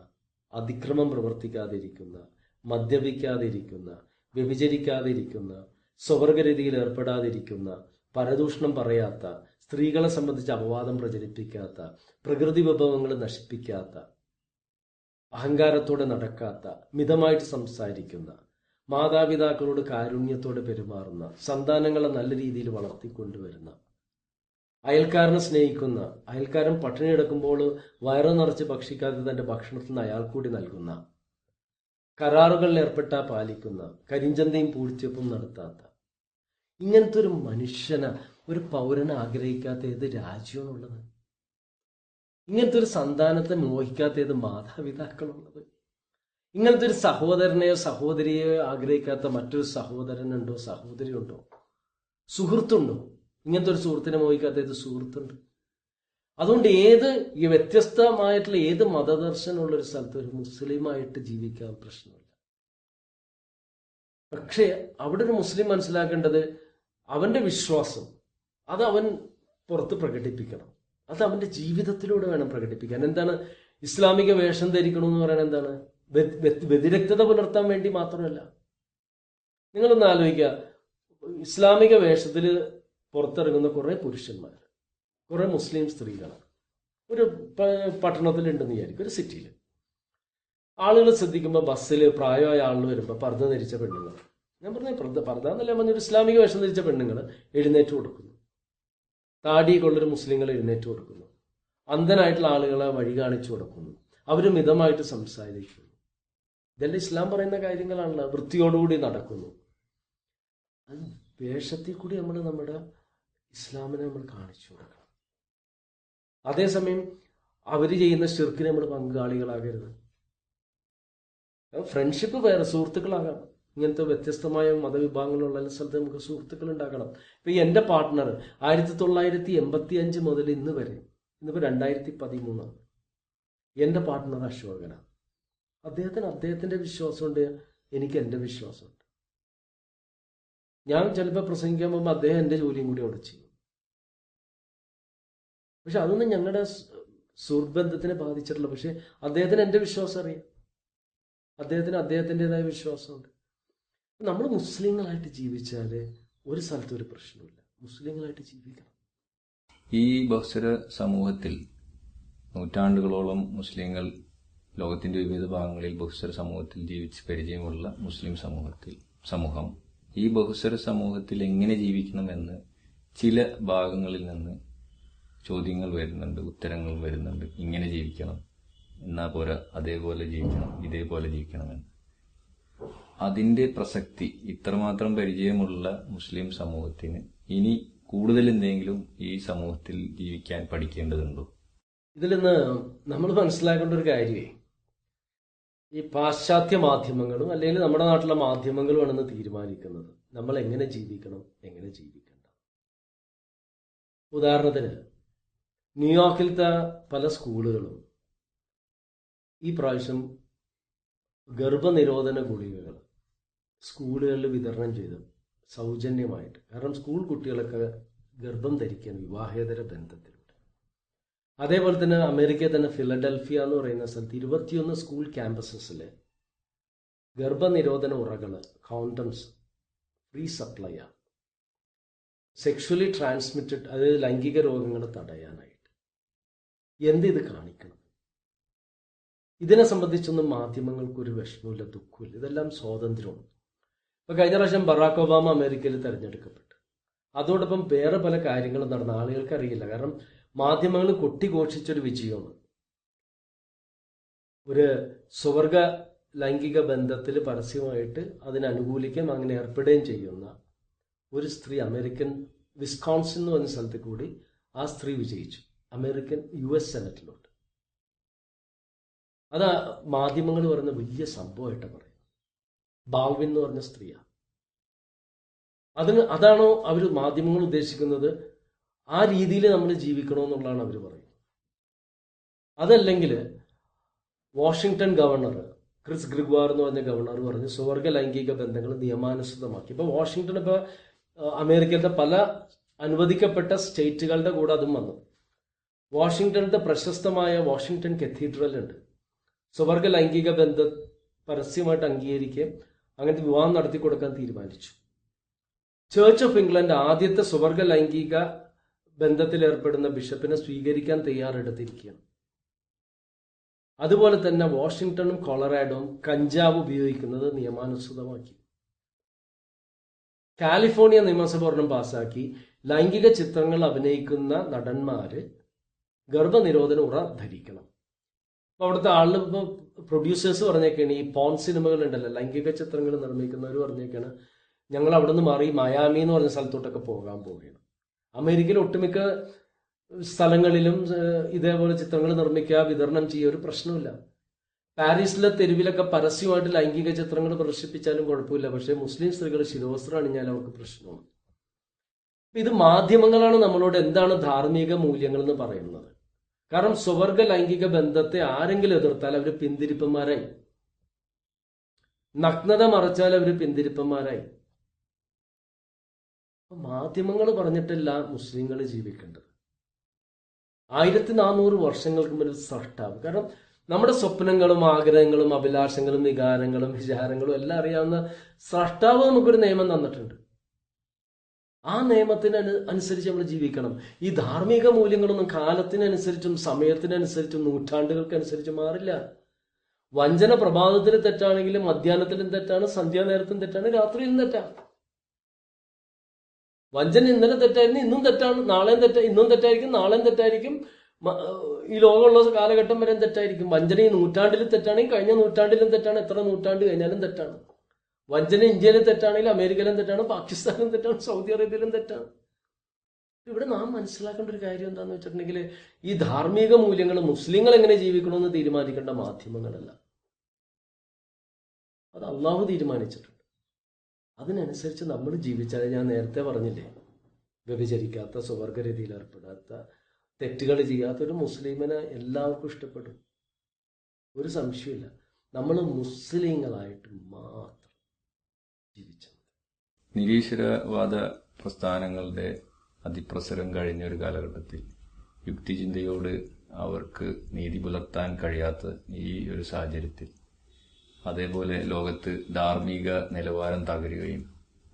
അതിക്രമം പ്രവർത്തിക്കാതിരിക്കുന്ന, മദ്യപിക്കാതിരിക്കുന്ന, വ്യഭിചരിക്കാതിരിക്കുന്ന, സ്വവർഗരീതിയിൽ ഏർപ്പെടാതിരിക്കുന്ന, പരദൂഷണം പറയാത്ത, സ്ത്രീകളെ സംബന്ധിച്ച് അപവാദം പ്രചരിപ്പിക്കാത്ത, പ്രകൃതി വിഭവങ്ങൾ നശിപ്പിക്കാത്ത, അഹങ്കാരത്തോടെ നടക്കാത്ത, മിതമായിട്ട് സംസാരിക്കുന്ന, മാതാപിതാക്കളോട് കാരുണ്യത്തോടെ പെരുമാറുന്ന, സന്താനങ്ങളെ നല്ല രീതിയിൽ വളർത്തിക്കൊണ്ടുവരുന്ന, അയൽക്കാരനെ സ്നേഹിക്കുന്ന, അയൽക്കാരൻ പട്ടിണി കിടക്കുമ്പോൾ വയറ് നിറച്ച് ഭക്ഷിക്കാതെ തന്റെ ഭക്ഷണത്തിൽ നിന്ന് അയാൾ കൂടി നൽകുന്ന, കരാറുകളിൽ ഏർപ്പെട്ടാ പാലിക്കുന്ന, കരിഞ്ചന്തയും പൂഴ്ത്തിവെപ്പും നടത്താത്ത, ഇങ്ങനത്തെ ഒരു മനുഷ്യനെ, ഒരു പൗരനെ ആഗ്രഹിക്കാത്ത ഏത് രാജ്യമാണുള്ളത്? ഇങ്ങനത്തെ ഒരു സന്താനത്തെ മോഹിക്കാത്ത ഏത് മാതാപിതാക്കളുള്ളത്? ഇങ്ങനത്തെ ഒരു സഹോദരനെയോ സഹോദരിയെയോ ആഗ്രഹിക്കാത്ത മറ്റൊരു സഹോദരനുണ്ടോ, സഹോദരിയുണ്ടോ, സുഹൃത്തുണ്ടോ? ഇങ്ങനത്തെ ഒരു സുഹൃത്തിനെ മോഹിക്കാത്ത ഏത് സുഹൃത്തുണ്ട്? അതുകൊണ്ട് ഈ വ്യത്യസ്തമായിട്ടുള്ള ഏത് മതദർശനമുള്ള ഒരു സ്ഥലത്ത് ഒരു മുസ്ലിമായിട്ട് ജീവിക്കാൻ പ്രശ്നമില്ല. പക്ഷേ അവിടെ ഒരു മുസ്ലിം മനസ്സിലാക്കേണ്ടത് അവന്റെ വിശ്വാസം അത് അവൻ പുറത്ത് പ്രകടിപ്പിക്കണം. അത് അവന്റെ ജീവിതത്തിലൂടെ വേണം പ്രകടിപ്പിക്കാൻ. എന്താണ് ഇസ്ലാമിക വേഷം ധരിക്കണമെന്ന് പറയുന്നത്? എന്താണ്? വ്യതിരക്തത പുലർത്താൻ വേണ്ടി മാത്രമല്ല. നിങ്ങളൊന്ന് ആലോചിക്കുക, ഇസ്ലാമിക വേഷത്തിൽ പുറത്തിറങ്ങുന്ന കുറെ പുരുഷന്മാർ, കുറെ മുസ്ലിം സ്ത്രീകളാണ് ഒരു പട്ടണത്തിലുണ്ടെന്ന് വിചാരിക്കും, ഒരു സിറ്റിയിൽ. ആളുകൾ ശ്രദ്ധിക്കുമ്പോൾ ബസ്സിൽ പ്രായമായ ആളുകൾ വരുമ്പോൾ പർദ്ദ ധരിച്ച പെണ്ണുങ്ങൾ, ഞാൻ പറഞ്ഞ പർദ്ദ എന്നല്ല പറഞ്ഞൊരു ഇസ്ലാമിക വേഷം ധരിച്ച പെണ്ണുങ്ങൾ എഴുന്നേറ്റ് കൊടുക്കുന്നു. താടിയൊക്കെയുള്ളൊരു മുസ്ലിങ്ങൾ എഴുന്നേറ്റ് കൊടുക്കുന്നു. അന്ധനായിട്ടുള്ള ആളുകളെ വഴി കാണിച്ചു കൊടുക്കുന്നു. അവർ മിതമായിട്ട് സംസാരിക്കുന്നു. ഇതെല്ലാം ഇസ്ലാം പറയുന്ന കാര്യങ്ങളാണല്ലോ. വൃത്തിയോടുകൂടി നടക്കുന്നു. അത് വേഷത്തിൽ കൂടി നമ്മൾ നമ്മുടെ ഇസ്ലാമിനെ നമ്മൾ കാണിച്ചു കൊടുക്കണം. അതേസമയം അവർ ചെയ്യുന്ന ശിർക്കിന് നമ്മൾ പങ്കാളികളാകരുത്. ഫ്രണ്ട്ഷിപ്പ് വേറെ, സുഹൃത്തുക്കളാകാം. ഇങ്ങനത്തെ വ്യത്യസ്തമായ മതവിഭാഗങ്ങളുള്ള സ്ഥലത്ത് നമുക്ക് സുഹൃത്തുക്കൾ ഉണ്ടാക്കണം. ഇപ്പൊ എന്റെ പാർട്ട്ണർ 1985 മുതൽ ഇന്ന് വരെ, ഇന്നിപ്പോ 2013, എന്റെ പാർട്ട്ണർ അശോകനാണ്. അദ്ദേഹത്തിന്റെ വിശ്വാസമുണ്ട്, എനിക്ക് എന്റെ വിശ്വാസമുണ്ട്. ഞാൻ ചിലപ്പോൾ പ്രസംഗിക്കാൻ പോകുമ്പോൾ അദ്ദേഹം എന്റെ ജോലിയും കൂടി അവിടെ ചെയ്യും. പക്ഷെ അതൊന്നും ഞങ്ങളുടെ സുഹൃത്ബന്ധത്തിനെ ബാധിച്ചിട്ടില്ല. പക്ഷെ അദ്ദേഹത്തിന് എന്റെ വിശ്വാസം അറിയാം, അദ്ദേഹത്തിൻ്റെതായ വിശ്വാസമുണ്ട്. നമ്മൾ മുസ്ലിങ്ങളായിട്ട് ജീവിച്ചാല് ഒരു സ്ഥലത്ത് ഒരു പ്രശ്നമില്ല. മുസ്ലിങ്ങളായിട്ട് ജീവിക്കണം. ഈ ബഹുസ്വര സമൂഹത്തിൽ നൂറ്റാണ്ടുകളോളം മുസ്ലിങ്ങൾ ലോകത്തിന്റെ വിവിധ ഭാഗങ്ങളിൽ ബഹുസ്വര സമൂഹത്തിൽ ജീവിച്ച് പരിചയമുള്ള മുസ്ലിം സമൂഹം ഈ ബഹുസ്വര സമൂഹത്തിൽ എങ്ങനെ ജീവിക്കണമെന്ന് ചില ഭാഗങ്ങളിൽ നിന്ന് ചോദ്യങ്ങൾ വരുന്നുണ്ട്, ഉത്തരങ്ങൾ വരുന്നുണ്ട്. ഇങ്ങനെ ജീവിക്കണം, എന്നാ പോരാ, അതേപോലെ ജീവിക്കണം, ഇതേപോലെ ജീവിക്കണമെന്ന്. അതിന്റെ പ്രസക്തി ഇത്രമാത്രം പരിചയമുള്ള മുസ്ലിം സമൂഹത്തിന് ഇനി കൂടുതൽ എന്തെങ്കിലും ഈ സമൂഹത്തിൽ ജീവിക്കാൻ പഠിക്കേണ്ടതുണ്ടോ? ഇതിൽ നിന്ന് നമ്മൾ മനസ്സിലാക്കേണ്ട ഒരു കാര്യമേ, ഈ പാശ്ചാത്യ മാധ്യമങ്ങളും അല്ലെങ്കിൽ നമ്മുടെ നാട്ടിലെ മാധ്യമങ്ങളുമാണെന്ന് തീരുമാനിക്കുന്നത് നമ്മൾ എങ്ങനെ ജീവിക്കണം, എങ്ങനെ ജീവിക്കണ്ട. ഉദാഹരണത്തിന് ന്യൂയോർക്കിലത്തെ പല സ്കൂളുകളും ഈ പ്രാവശ്യം ഗർഭനിരോധന ഗുളികകൾ സ്കൂളുകളിൽ വിതരണം ചെയ്തു സൗജന്യമായിട്ട്. കാരണം സ്കൂൾ കുട്ടികളൊക്കെ ഗർഭം ധരിക്കാൻ വിവാഹേതര ബന്ധത്തിലൂടെ. അതേപോലെ തന്നെ അമേരിക്കയിൽ തന്നെ ഫിലഡൽഫിയ എന്ന് പറയുന്ന സ്ഥലത്ത് 21 സ്കൂൾ ക്യാമ്പസസിലെ ഗർഭനിരോധന ഉറകൾ, കോണ്ടംസ് ഫ്രീ സപ്ലൈ ആണ്. സെക്ഷുവലി ട്രാൻസ്മിറ്റഡ്, അതായത് ലൈംഗിക രോഗങ്ങൾ തടയാനായിട്ട്. ഇത് കാണിക്കണം? ഇതിനെ സംബന്ധിച്ചൊന്നും മാധ്യമങ്ങൾക്ക് ഒരു വിഷമമില്ല, ദുഃഖമില്ല. ഇതെല്ലാം സ്വാതന്ത്ര്യമാണ്. ഇപ്പൊ കഴിഞ്ഞ പ്രാവശ്യം ബറാക്ക് ഒബാമ അമേരിക്കയിൽ തെരഞ്ഞെടുക്കപ്പെട്ടു. അതോടൊപ്പം വേറെ പല കാര്യങ്ങളും നടന്ന ആളുകൾക്ക് അറിയില്ല. കാരണം മാധ്യമങ്ങൾ കൊട്ടിഘോഷിച്ചൊരു വിജയമാണ്. ഒരു സ്വർഗ ലൈംഗിക ബന്ധത്തിൽ പരസ്യമായിട്ട് അതിനനുകൂലിക്കുകയും അങ്ങനെ ഏർപ്പെടുകയും ചെയ്യുന്ന ഒരു സ്ത്രീ അമേരിക്കൻ വിസ്കോൺസിൻ എന്ന് പറഞ്ഞ സ്ഥലത്ത് കൂടി ആ സ്ത്രീ വിജയിച്ചു അമേരിക്കൻ US സെനറ്റിലോട്ട്. അത് മാധ്യമങ്ങൾ പറയുന്ന വലിയ സംഭവമായിട്ട് പറയും. ബാൾവിൻ എന്ന് പറഞ്ഞ സ്ത്രീയാണ്. അതാണോ അവർ മാധ്യമങ്ങൾ ഉദ്ദേശിക്കുന്നത്? ആ രീതിയിൽ നമ്മൾ ജീവിക്കണമെന്നുള്ളതാണ് അവർ പറയുന്നത്. അതല്ലെങ്കിൽ വാഷിങ്ടൺ ഗവർണർ ക്രിസ് ഗ്രിഗ്വാർ എന്ന് പറഞ്ഞ ഗവർണർ പറഞ്ഞ് സ്വർഗ ലൈംഗിക ബന്ധങ്ങൾ നിയമാനുസൃതമാക്കി. ഇപ്പൊ വാഷിങ്ടൺ ഇപ്പൊ അമേരിക്കയിലത്തെ പല അനുവദിക്കപ്പെട്ട സ്റ്റേറ്റുകളുടെ കൂടെ അതും വന്നു. വാഷിങ്ടണിന്റെ പ്രശസ്തമായ വാഷിങ്ടൺ കത്തീഡ്രൽ ഉണ്ട്. സ്വർഗ ലൈംഗിക ബന്ധം പരസ്യമായിട്ട് അംഗീകരിക്കുകയും അങ്ങനത്തെ വിവാഹം നടത്തി കൊടുക്കാൻ തീരുമാനിച്ചു. ചർച്ച് ഓഫ് ഇംഗ്ലണ്ട് ആദ്യത്തെ സ്വർഗ ലൈംഗിക ബന്ധത്തിൽ ഏർപ്പെടുന്ന ബിഷപ്പിനെ സ്വീകരിക്കാൻ തയ്യാറെടുത്തിരിക്കുകയാണ്. അതുപോലെ തന്നെ വാഷിങ്ടണും കൊളറാഡോയും കഞ്ചാവ് ഉപയോഗിക്കുന്നത് നിയമാനുസൃതമാക്കി. കാലിഫോർണിയ നിയമസഭ ഒരെണ്ണം പാസാക്കി ലൈംഗിക ചിത്രങ്ങൾ അഭിനയിക്കുന്ന നടന്മാര് ഗർഭനിരോധന ഉറ ധരിക്കണം. അപ്പൊ അവിടുത്തെ ആളുകൾ ഇപ്പൊ പ്രൊഡ്യൂസേഴ്സ് പറഞ്ഞേക്കാണ്, ഈ പോൺ സിനിമകൾ ഉണ്ടല്ലോ, ലൈംഗിക ചിത്രങ്ങൾ നിർമ്മിക്കുന്നവർ പറഞ്ഞേക്കാണ്, ഞങ്ങൾ അവിടെ നിന്ന് മാറി മയാമി എന്ന് പറഞ്ഞ സ്ഥലത്തോട്ടൊക്കെ പോകാൻ പോവുകയാണ്. അമേരിക്കയിൽ ഒട്ടുമിക്ക സ്ഥലങ്ങളിലും ഇതേപോലെ ചിത്രങ്ങൾ നിർമ്മിക്കുക, വിതരണം ചെയ്യുക ഒരു പ്രശ്നമില്ല. പാരീസിലെ തെരുവിലൊക്കെ പരസ്യമായിട്ട് ലൈംഗിക ചിത്രങ്ങൾ പ്രദർശിപ്പിച്ചാലും കുഴപ്പമില്ല. പക്ഷേ മുസ്ലിം സ്ത്രീകൾ ശിരോവസ്ത്രം അണിഞ്ഞാൽ അവർക്ക് പ്രശ്നമാണ്. ഇത് മാധ്യമങ്ങളാണ് നമ്മളോട് എന്താണ് ധാർമ്മിക മൂല്യങ്ങൾ എന്ന് പറയുന്നത്. കാരണം സ്വർഗ ലൈംഗിക ബന്ധത്തെ ആരെങ്കിലും എതിർത്താൽ അവർ പിന്തിരിപ്പന്മാരായി, നഗ്നത മറച്ചാൽ അവർ പിന്തിരിപ്പന്മാരായി. മാധ്യമങ്ങൾ പറഞ്ഞിട്ടില്ല മുസ്ലിങ്ങൾ ജീവിക്കേണ്ടത്. 1400 വർഷങ്ങൾക്ക് മുമ്പ് സൃഷ്ടാവ്. കാരണം നമ്മുടെ സ്വപ്നങ്ങളും ആഗ്രഹങ്ങളും അഭിലാഷങ്ങളും വികാരങ്ങളും വിചാരങ്ങളും എല്ലാം അറിയാവുന്ന സൃഷ്ടാവ് നമുക്കൊരു നിയമം തന്നിട്ടുണ്ട്. ആ നിയമത്തിന് അനുസരിച്ച് നമ്മൾ ജീവിക്കണം. ഈ ധാർമ്മിക മൂല്യങ്ങളൊന്നും കാലത്തിനനുസരിച്ചും സമയത്തിനനുസരിച്ചും നൂറ്റാണ്ടുകൾക്കനുസരിച്ചും മാറില്ല. വഞ്ചന പ്രഭാതത്തിൽ തെറ്റാണെങ്കിലും മധ്യാഹ്നത്തിലും തെറ്റാണ്, സന്ധ്യാനേരത്തും തെറ്റാണ്, രാത്രിയിലും തെറ്റാണ്. വഞ്ചന ഇന്നലെ തെറ്റായിരുന്നു, ഇന്നും തെറ്റാണ്, നാളെയും ഇന്നും തെറ്റായിരിക്കും, നാളെയും തെറ്റായിരിക്കും, ഈ ലോകമുള്ള കാലഘട്ടം വരെ തെറ്റായിരിക്കും. വഞ്ചന ഈ നൂറ്റാണ്ടിൽ തെറ്റാണെങ്കിൽ കഴിഞ്ഞ നൂറ്റാണ്ടിലും തെറ്റാണ്, എത്ര നൂറ്റാണ്ട് കഴിഞ്ഞാലും തെറ്റാണ്. വഞ്ചന ഇന്ത്യയിലും തെറ്റാണെങ്കിൽ അമേരിക്കയിലും തെറ്റാണ്, പാകിസ്ഥാനിലും തെറ്റാണ്, സൗദി അറേബ്യയിലും തെറ്റാണ്. ഇവിടെ നാം മനസ്സിലാക്കേണ്ട ഒരു കാര്യം എന്താണെന്ന് വെച്ചിട്ടുണ്ടെങ്കിൽ ഈ ധാർമ്മിക മൂല്യങ്ങൾ മുസ്ലിങ്ങൾ എങ്ങനെ ജീവിക്കണമെന്ന് തീരുമാനിക്കേണ്ട മാധ്യമങ്ങളല്ല, അത് അള്ളാഹു തീരുമാനിച്ചിട്ടുണ്ട്. അതിനനുസരിച്ച് നമ്മൾ ജീവിച്ചാൽ, ഞാൻ നേരത്തെ പറഞ്ഞില്ലേ, വ്യഭിചരിക്കാത്ത, സ്വർഗരതിയിൽ ഏർപ്പെടാത്ത, തെറ്റുകൾ ചെയ്യാത്ത ഒരു മുസ്ലിമിനെ എല്ലാവർക്കും ഇഷ്ടപ്പെടും. ഒരു സംശയമില്ല. നമ്മൾ മുസ്ലിങ്ങളായിട്ട് മാത്രം ജീവിച്ചത്. നിരീശ്വരവാദ പ്രസ്ഥാനങ്ങളുടെ അതിപ്രസരം കഴിഞ്ഞ ഒരു കാലഘട്ടത്തിൽ യുക്തിചിന്തയോട് അവർക്ക് നീതി പുലർത്താൻ കഴിയാത്ത ഈ ഒരു സാഹചര്യത്തിൽ, അതേപോലെ ലോകത്ത് ധാർമ്മിക നിലവാരം തകരുകയും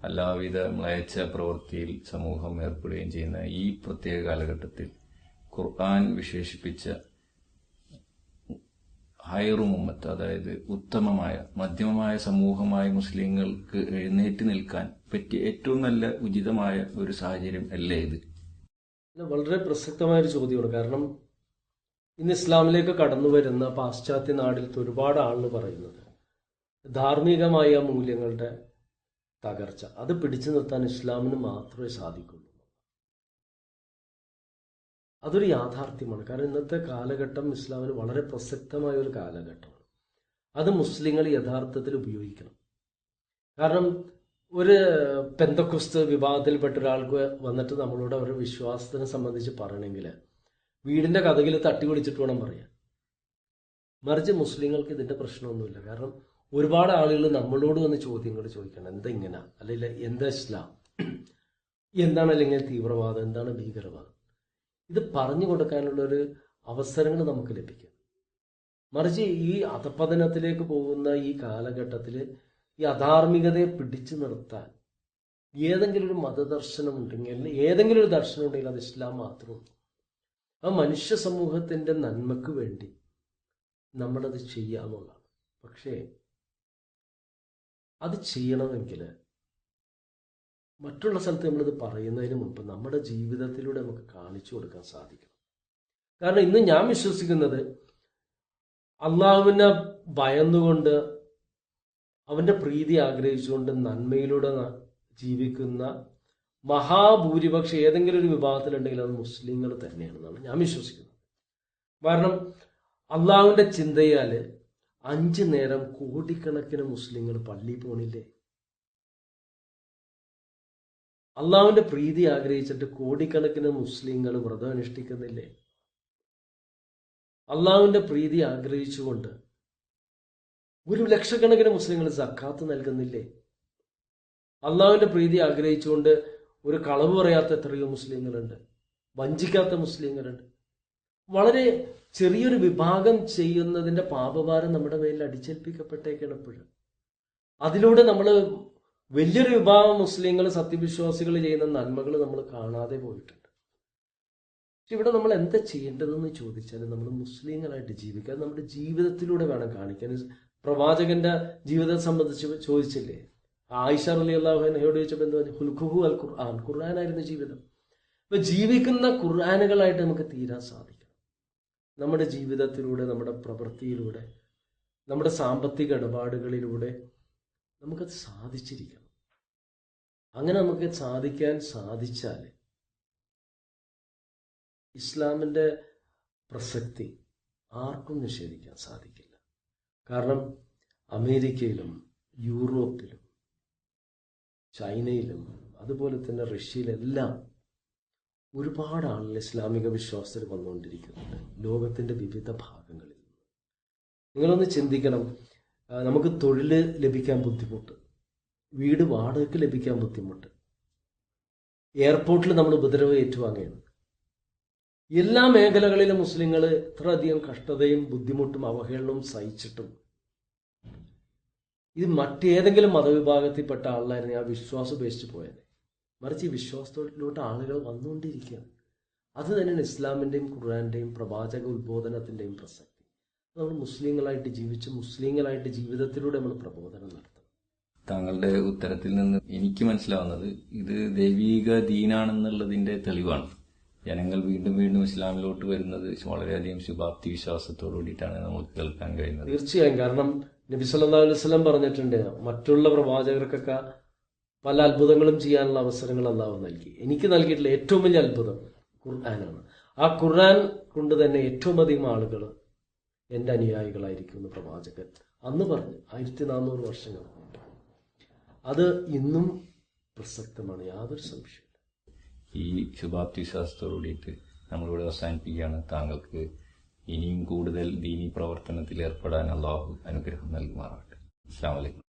എല്ലാവിധ മ്ലേച്ഛ പ്രവൃത്തിയിൽ സമൂഹം ഏർപ്പെടുകയും ചെയ്യുന്ന ഈ പ്രത്യേക കാലഘട്ടത്തിൽ ഖുർആൻ വിശേഷിപ്പിച്ച ഹൈറും ഉമ്മത്ത്, അതായത് ഉത്തമമായ മധ്യമമായ സമൂഹമായ മുസ്ലിങ്ങൾക്ക് എഴുന്നേറ്റ് നിൽക്കാൻ പറ്റിയ ഏറ്റവും നല്ല ഉചിതമായ ഒരു സാഹചര്യം അല്ലേ ഇത്? വളരെ പ്രസക്തമായൊരു ചോദ്യമാണ്. കാരണം ഇന്ന് ഇസ്ലാമിലേക്ക് കടന്നു വരുന്ന പാശ്ചാത്യ നാട്ടിലത്തെ ഒരുപാട് ആളുകൾ പറയുന്നത് ധാർമ്മികമായ മൂല്യങ്ങളുടെ തകർച്ച, അത് പിടിച്ചു നിർത്താൻ ഇസ്ലാമിന് മാത്രമേ സാധിക്കുള്ളൂ. അതൊരു യാഥാർത്ഥ്യമാണ്. കാരണം ഇന്നത്തെ കാലഘട്ടം ഇസ്ലാമിന് വളരെ പ്രസക്തമായ ഒരു കാലഘട്ടമാണ്. അത് മുസ്ലിങ്ങൾ യഥാർത്ഥത്തിൽ ഉപയോഗിക്കണം. കാരണം ഒരു പെന്തക്കൊസ്ത് വിഭാഗത്തിൽപ്പെട്ട ഒരാൾക്ക് വന്നിട്ട് നമ്മളോട് അവരുടെ വിശ്വാസത്തിനെ സംബന്ധിച്ച് പറയണമെങ്കിൽ വീടിന്റെ കഥകിൽ തട്ടി വിളിച്ചിട്ട് വേണം പറയാൻ. മറിച്ച് മുസ്ലിങ്ങൾക്ക് ഇതിന്റെ പ്രശ്നമൊന്നുമില്ല. കാരണം ഒരുപാട് ആളുകൾ നമ്മളോട് വന്ന് ചോദ്യങ്ങൾ ചോദിക്കണം. എന്താ ഇങ്ങനെ, അല്ലെങ്കിൽ എന്താ ഇസ്ലാം, എന്താണ് അല്ലെങ്കിൽ തീവ്രവാദം, എന്താണ് ഭീകരവാദം, ഇത് പറഞ്ഞു കൊടുക്കാനുള്ള ഒരു അവസരങ്ങൾ നമുക്ക് ലഭിക്കും. മറിച്ച് ഈ അധപതനത്തിലേക്ക് പോകുന്ന ഈ കാലഘട്ടത്തിൽ ഈ അധാർമികതയെ പിടിച്ചു നിർത്താൻ ഏതെങ്കിലും ഒരു മതദർശനം ഉണ്ടെങ്കിൽ, ഏതെങ്കിലും ഒരു ദർശനം ഉണ്ടെങ്കിൽ അത് ഇസ്ലാം മാത്രമാണ്. ആ മനുഷ്യ സമൂഹത്തിന്റെ നന്മക്ക് വേണ്ടി നമ്മളത് ചെയ്യാന്നുള്ളതാണ്. പക്ഷേ അത് ചെയ്യണമെങ്കിൽ മറ്റുള്ള സ്ഥലത്ത് നമ്മളിത് പറയുന്നതിന് മുമ്പ് നമ്മുടെ ജീവിതത്തിലൂടെ നമുക്ക് കാണിച്ചു കൊടുക്കാൻ സാധിക്കണം. കാരണം ഇന്ന് ഞാൻ വിശ്വസിക്കുന്നത് അള്ളാഹുവിനെ ഭയന്നുകൊണ്ട് അവന്റെ പ്രീതി ആഗ്രഹിച്ചുകൊണ്ട് നന്മയിലൂടെ ജീവിക്കുന്ന മഹാഭൂരിപക്ഷം ഏതെങ്കിലും ഒരു വിഭാഗത്തിലുണ്ടെങ്കിൽ അത് മുസ്ലിങ്ങൾ തന്നെയാണെന്നാണ് ഞാൻ വിശ്വസിക്കുന്നത്. കാരണം അള്ളാഹുവിന്റെ ചിന്തയാൽ 5 നേരം കോടിക്കണക്കിന് മുസ്ലിങ്ങൾ പള്ളിയിൽ പോണില്ലേ? അള്ളാഹുവിന്റെ പ്രീതി ആഗ്രഹിച്ചിട്ട് കോടിക്കണക്കിന് മുസ്ലിങ്ങൾ വ്രതം അനുഷ്ഠിക്കുന്നില്ലേ? അള്ളാഹുവിന്റെ പ്രീതി ആഗ്രഹിച്ചുകൊണ്ട് 1 ലക്ഷക്കണക്കിന് മുസ്ലിങ്ങൾ സക്കാത്ത് നൽകുന്നില്ലേ? അള്ളാഹുവിന്റെ പ്രീതി ആഗ്രഹിച്ചുകൊണ്ട് ഒരു കളവ് പറയാത്ത എത്രയോ മുസ്ലിങ്ങളുണ്ട്, വഞ്ചിക്കാത്ത മുസ്ലിങ്ങളുണ്ട്. വളരെ ചെറിയൊരു വിഭാഗം ചെയ്യുന്നതിന്റെ പാപഭാരം നമ്മുടെ മേലിൽ അടിച്ചേൽപ്പിക്കപ്പെട്ടേക്കാണ് എപ്പോഴും. അതിലൂടെ നമ്മൾ വലിയൊരു വിഭാഗം മുസ്ലിങ്ങൾ, സത്യവിശ്വാസികൾ ചെയ്യുന്ന നന്മകൾ നമ്മൾ കാണാതെ പോയിട്ടുണ്ട്. പക്ഷെ ഇവിടെ നമ്മൾ എന്താ ചെയ്യേണ്ടതെന്ന് ചോദിച്ചാൽ നമ്മൾ മുസ്ലിങ്ങളായിട്ട് ജീവിക്കാൻ നമ്മുടെ ജീവിതത്തിലൂടെ വേണം കാണിക്കാൻ. പ്രവാചകന്റെ ജീവിതത്തെ സംബന്ധിച്ച് ചോദിച്ചില്ലേ? ആയിഷ റളിയല്ലാഹു അൻഹയോട് ചോദിച്ചപ്പോൾ എന്താ പറഞ്ഞു? ഹുൽഖുഹു അൽ ഖുർആൻ, ഖുർആനായിരുന്നു ജീവിതം. അപ്പൊ ജീവിക്കുന്ന ഖുർആനുകളായിട്ട് നമുക്ക് തീരാൻ സാധിക്കണം. നമ്മുടെ ജീവിതത്തിലൂടെ, നമ്മുടെ പ്രവൃത്തിയിലൂടെ, നമ്മുടെ സാമ്പത്തിക ഇടപാടുകളിലൂടെ നമുക്കത് സാധിച്ചിരിക്കണം. അങ്ങനെ നമുക്ക് സാധിക്കാൻ സാധിച്ചാൽ ഇസ്ലാമിന്റെ പ്രസക്തി ആർക്കും നിഷേധിക്കാൻ സാധിക്കില്ല. കാരണം അമേരിക്കയിലും യൂറോപ്പിലും ചൈനയിലും അതുപോലെ തന്നെ റഷ്യയിലെല്ലാം ഒരുപാട് ആളുകൾ ഇസ്ലാമിക വിശ്വാസത്തിൽ വന്നുകൊണ്ടിരിക്കുന്നുണ്ട്, ലോകത്തിന്റെ വിവിധ ഭാഗങ്ങളിൽ നിന്ന്. നിങ്ങളൊന്ന് ചിന്തിക്കണം, നമുക്ക് തൊഴിൽ ലഭിക്കാൻ ബുദ്ധിമുട്ട്, വീട് വാടകയ്ക്ക് ലഭിക്കാൻ ബുദ്ധിമുട്ട്, എയർപോർട്ടിൽ നമ്മൾ ഉപദ്രവം ഏറ്റുവാങ്ങുകയാണ്. എല്ലാ മേഖലകളിലും മുസ്ലിങ്ങൾ ഇത്രയധികം കഷ്ടതയും ബുദ്ധിമുട്ടും അവഹേളനവും സഹിച്ചിട്ടും ഇത് മറ്റേതെങ്കിലും മതവിഭാഗത്തിൽപ്പെട്ട ആളായിരുന്നു ആ വിശ്വാസം ഉപേക്ഷിച്ച് പോയത്. മറിച്ച് ഈ വിശ്വാസത്തോട്ടിലോട്ട് ആളുകൾ വന്നുകൊണ്ടിരിക്കുകയാണ്. അത് തന്നെയാണ് ഇസ്ലാമിന്റെയും ഖുർആന്റെയും പ്രവാചക ഉത്ബോധനത്തിന്റെയും പ്രസക്തി. നമ്മൾ മുസ്ലിങ്ങളായിട്ട് ജീവിച്ച് മുസ്ലിങ്ങളായിട്ട് ജീവിതത്തിലൂടെ നമ്മൾ പ്രബോധനം നടത്തണം. താങ്കളുടെ ഉത്തരത്തിൽ നിന്ന് എനിക്ക് മനസ്സിലാവുന്നത് ഇത് ദൈവീക ദീനാണെന്നുള്ളതിന്റെ തെളിവാണ്. ജനങ്ങൾ വീണ്ടും വീണ്ടും ഇസ്ലാമിലോട്ട് വരുന്നത് വളരെയധികം ശുഭാപ്തി വിശ്വാസത്തോടു കൂടിയിട്ടാണ് നമുക്ക് കേൾക്കാൻ കഴിയുന്നത്. തീർച്ചയായും. കാരണം നബി സല്ലല്ലാഹു അലൈഹി വസല്ലം പറഞ്ഞിട്ടുണ്ട്, മറ്റുള്ള പ്രവാചകർക്കൊക്കെ പല അത്ഭുതങ്ങളും ചെയ്യാനുള്ള അവസരങ്ങൾ അല്ലാഹു നൽകി. എനിക്ക് നൽകിയിട്ടുള്ള ഏറ്റവും വലിയ അത്ഭുതം ഖുർആനാണ്. ആ ഖുർആൻ കൊണ്ട് തന്നെ ഏറ്റവും അധികം ആളുകൾ എന്റെ അനുയായികളായിരിക്കും എന്ന് പ്രവാചകൻ അന്ന് പറഞ്ഞു. 1400 വർഷങ്ങൾ മുമ്പ്. അത് ഇന്നും പ്രസക്തമാണ്, യാതൊരു സംശയമില്ല. ഈ ശുഭാപ്തി വിശ്വാസത്തോടു കൂടിയിട്ട് നമ്മളിവിടെ അവസാനിപ്പിക്കുകയാണ്. താങ്കൾക്ക് ഇനിയും കൂടുതൽ ദീനി പ്രവർത്തനത്തിൽ ഏർപ്പെടാൻ അള്ളാഹു അനുഗ്രഹം നൽകുമാറാകട്ടെ. അസ്സലാമു അലൈക്കും.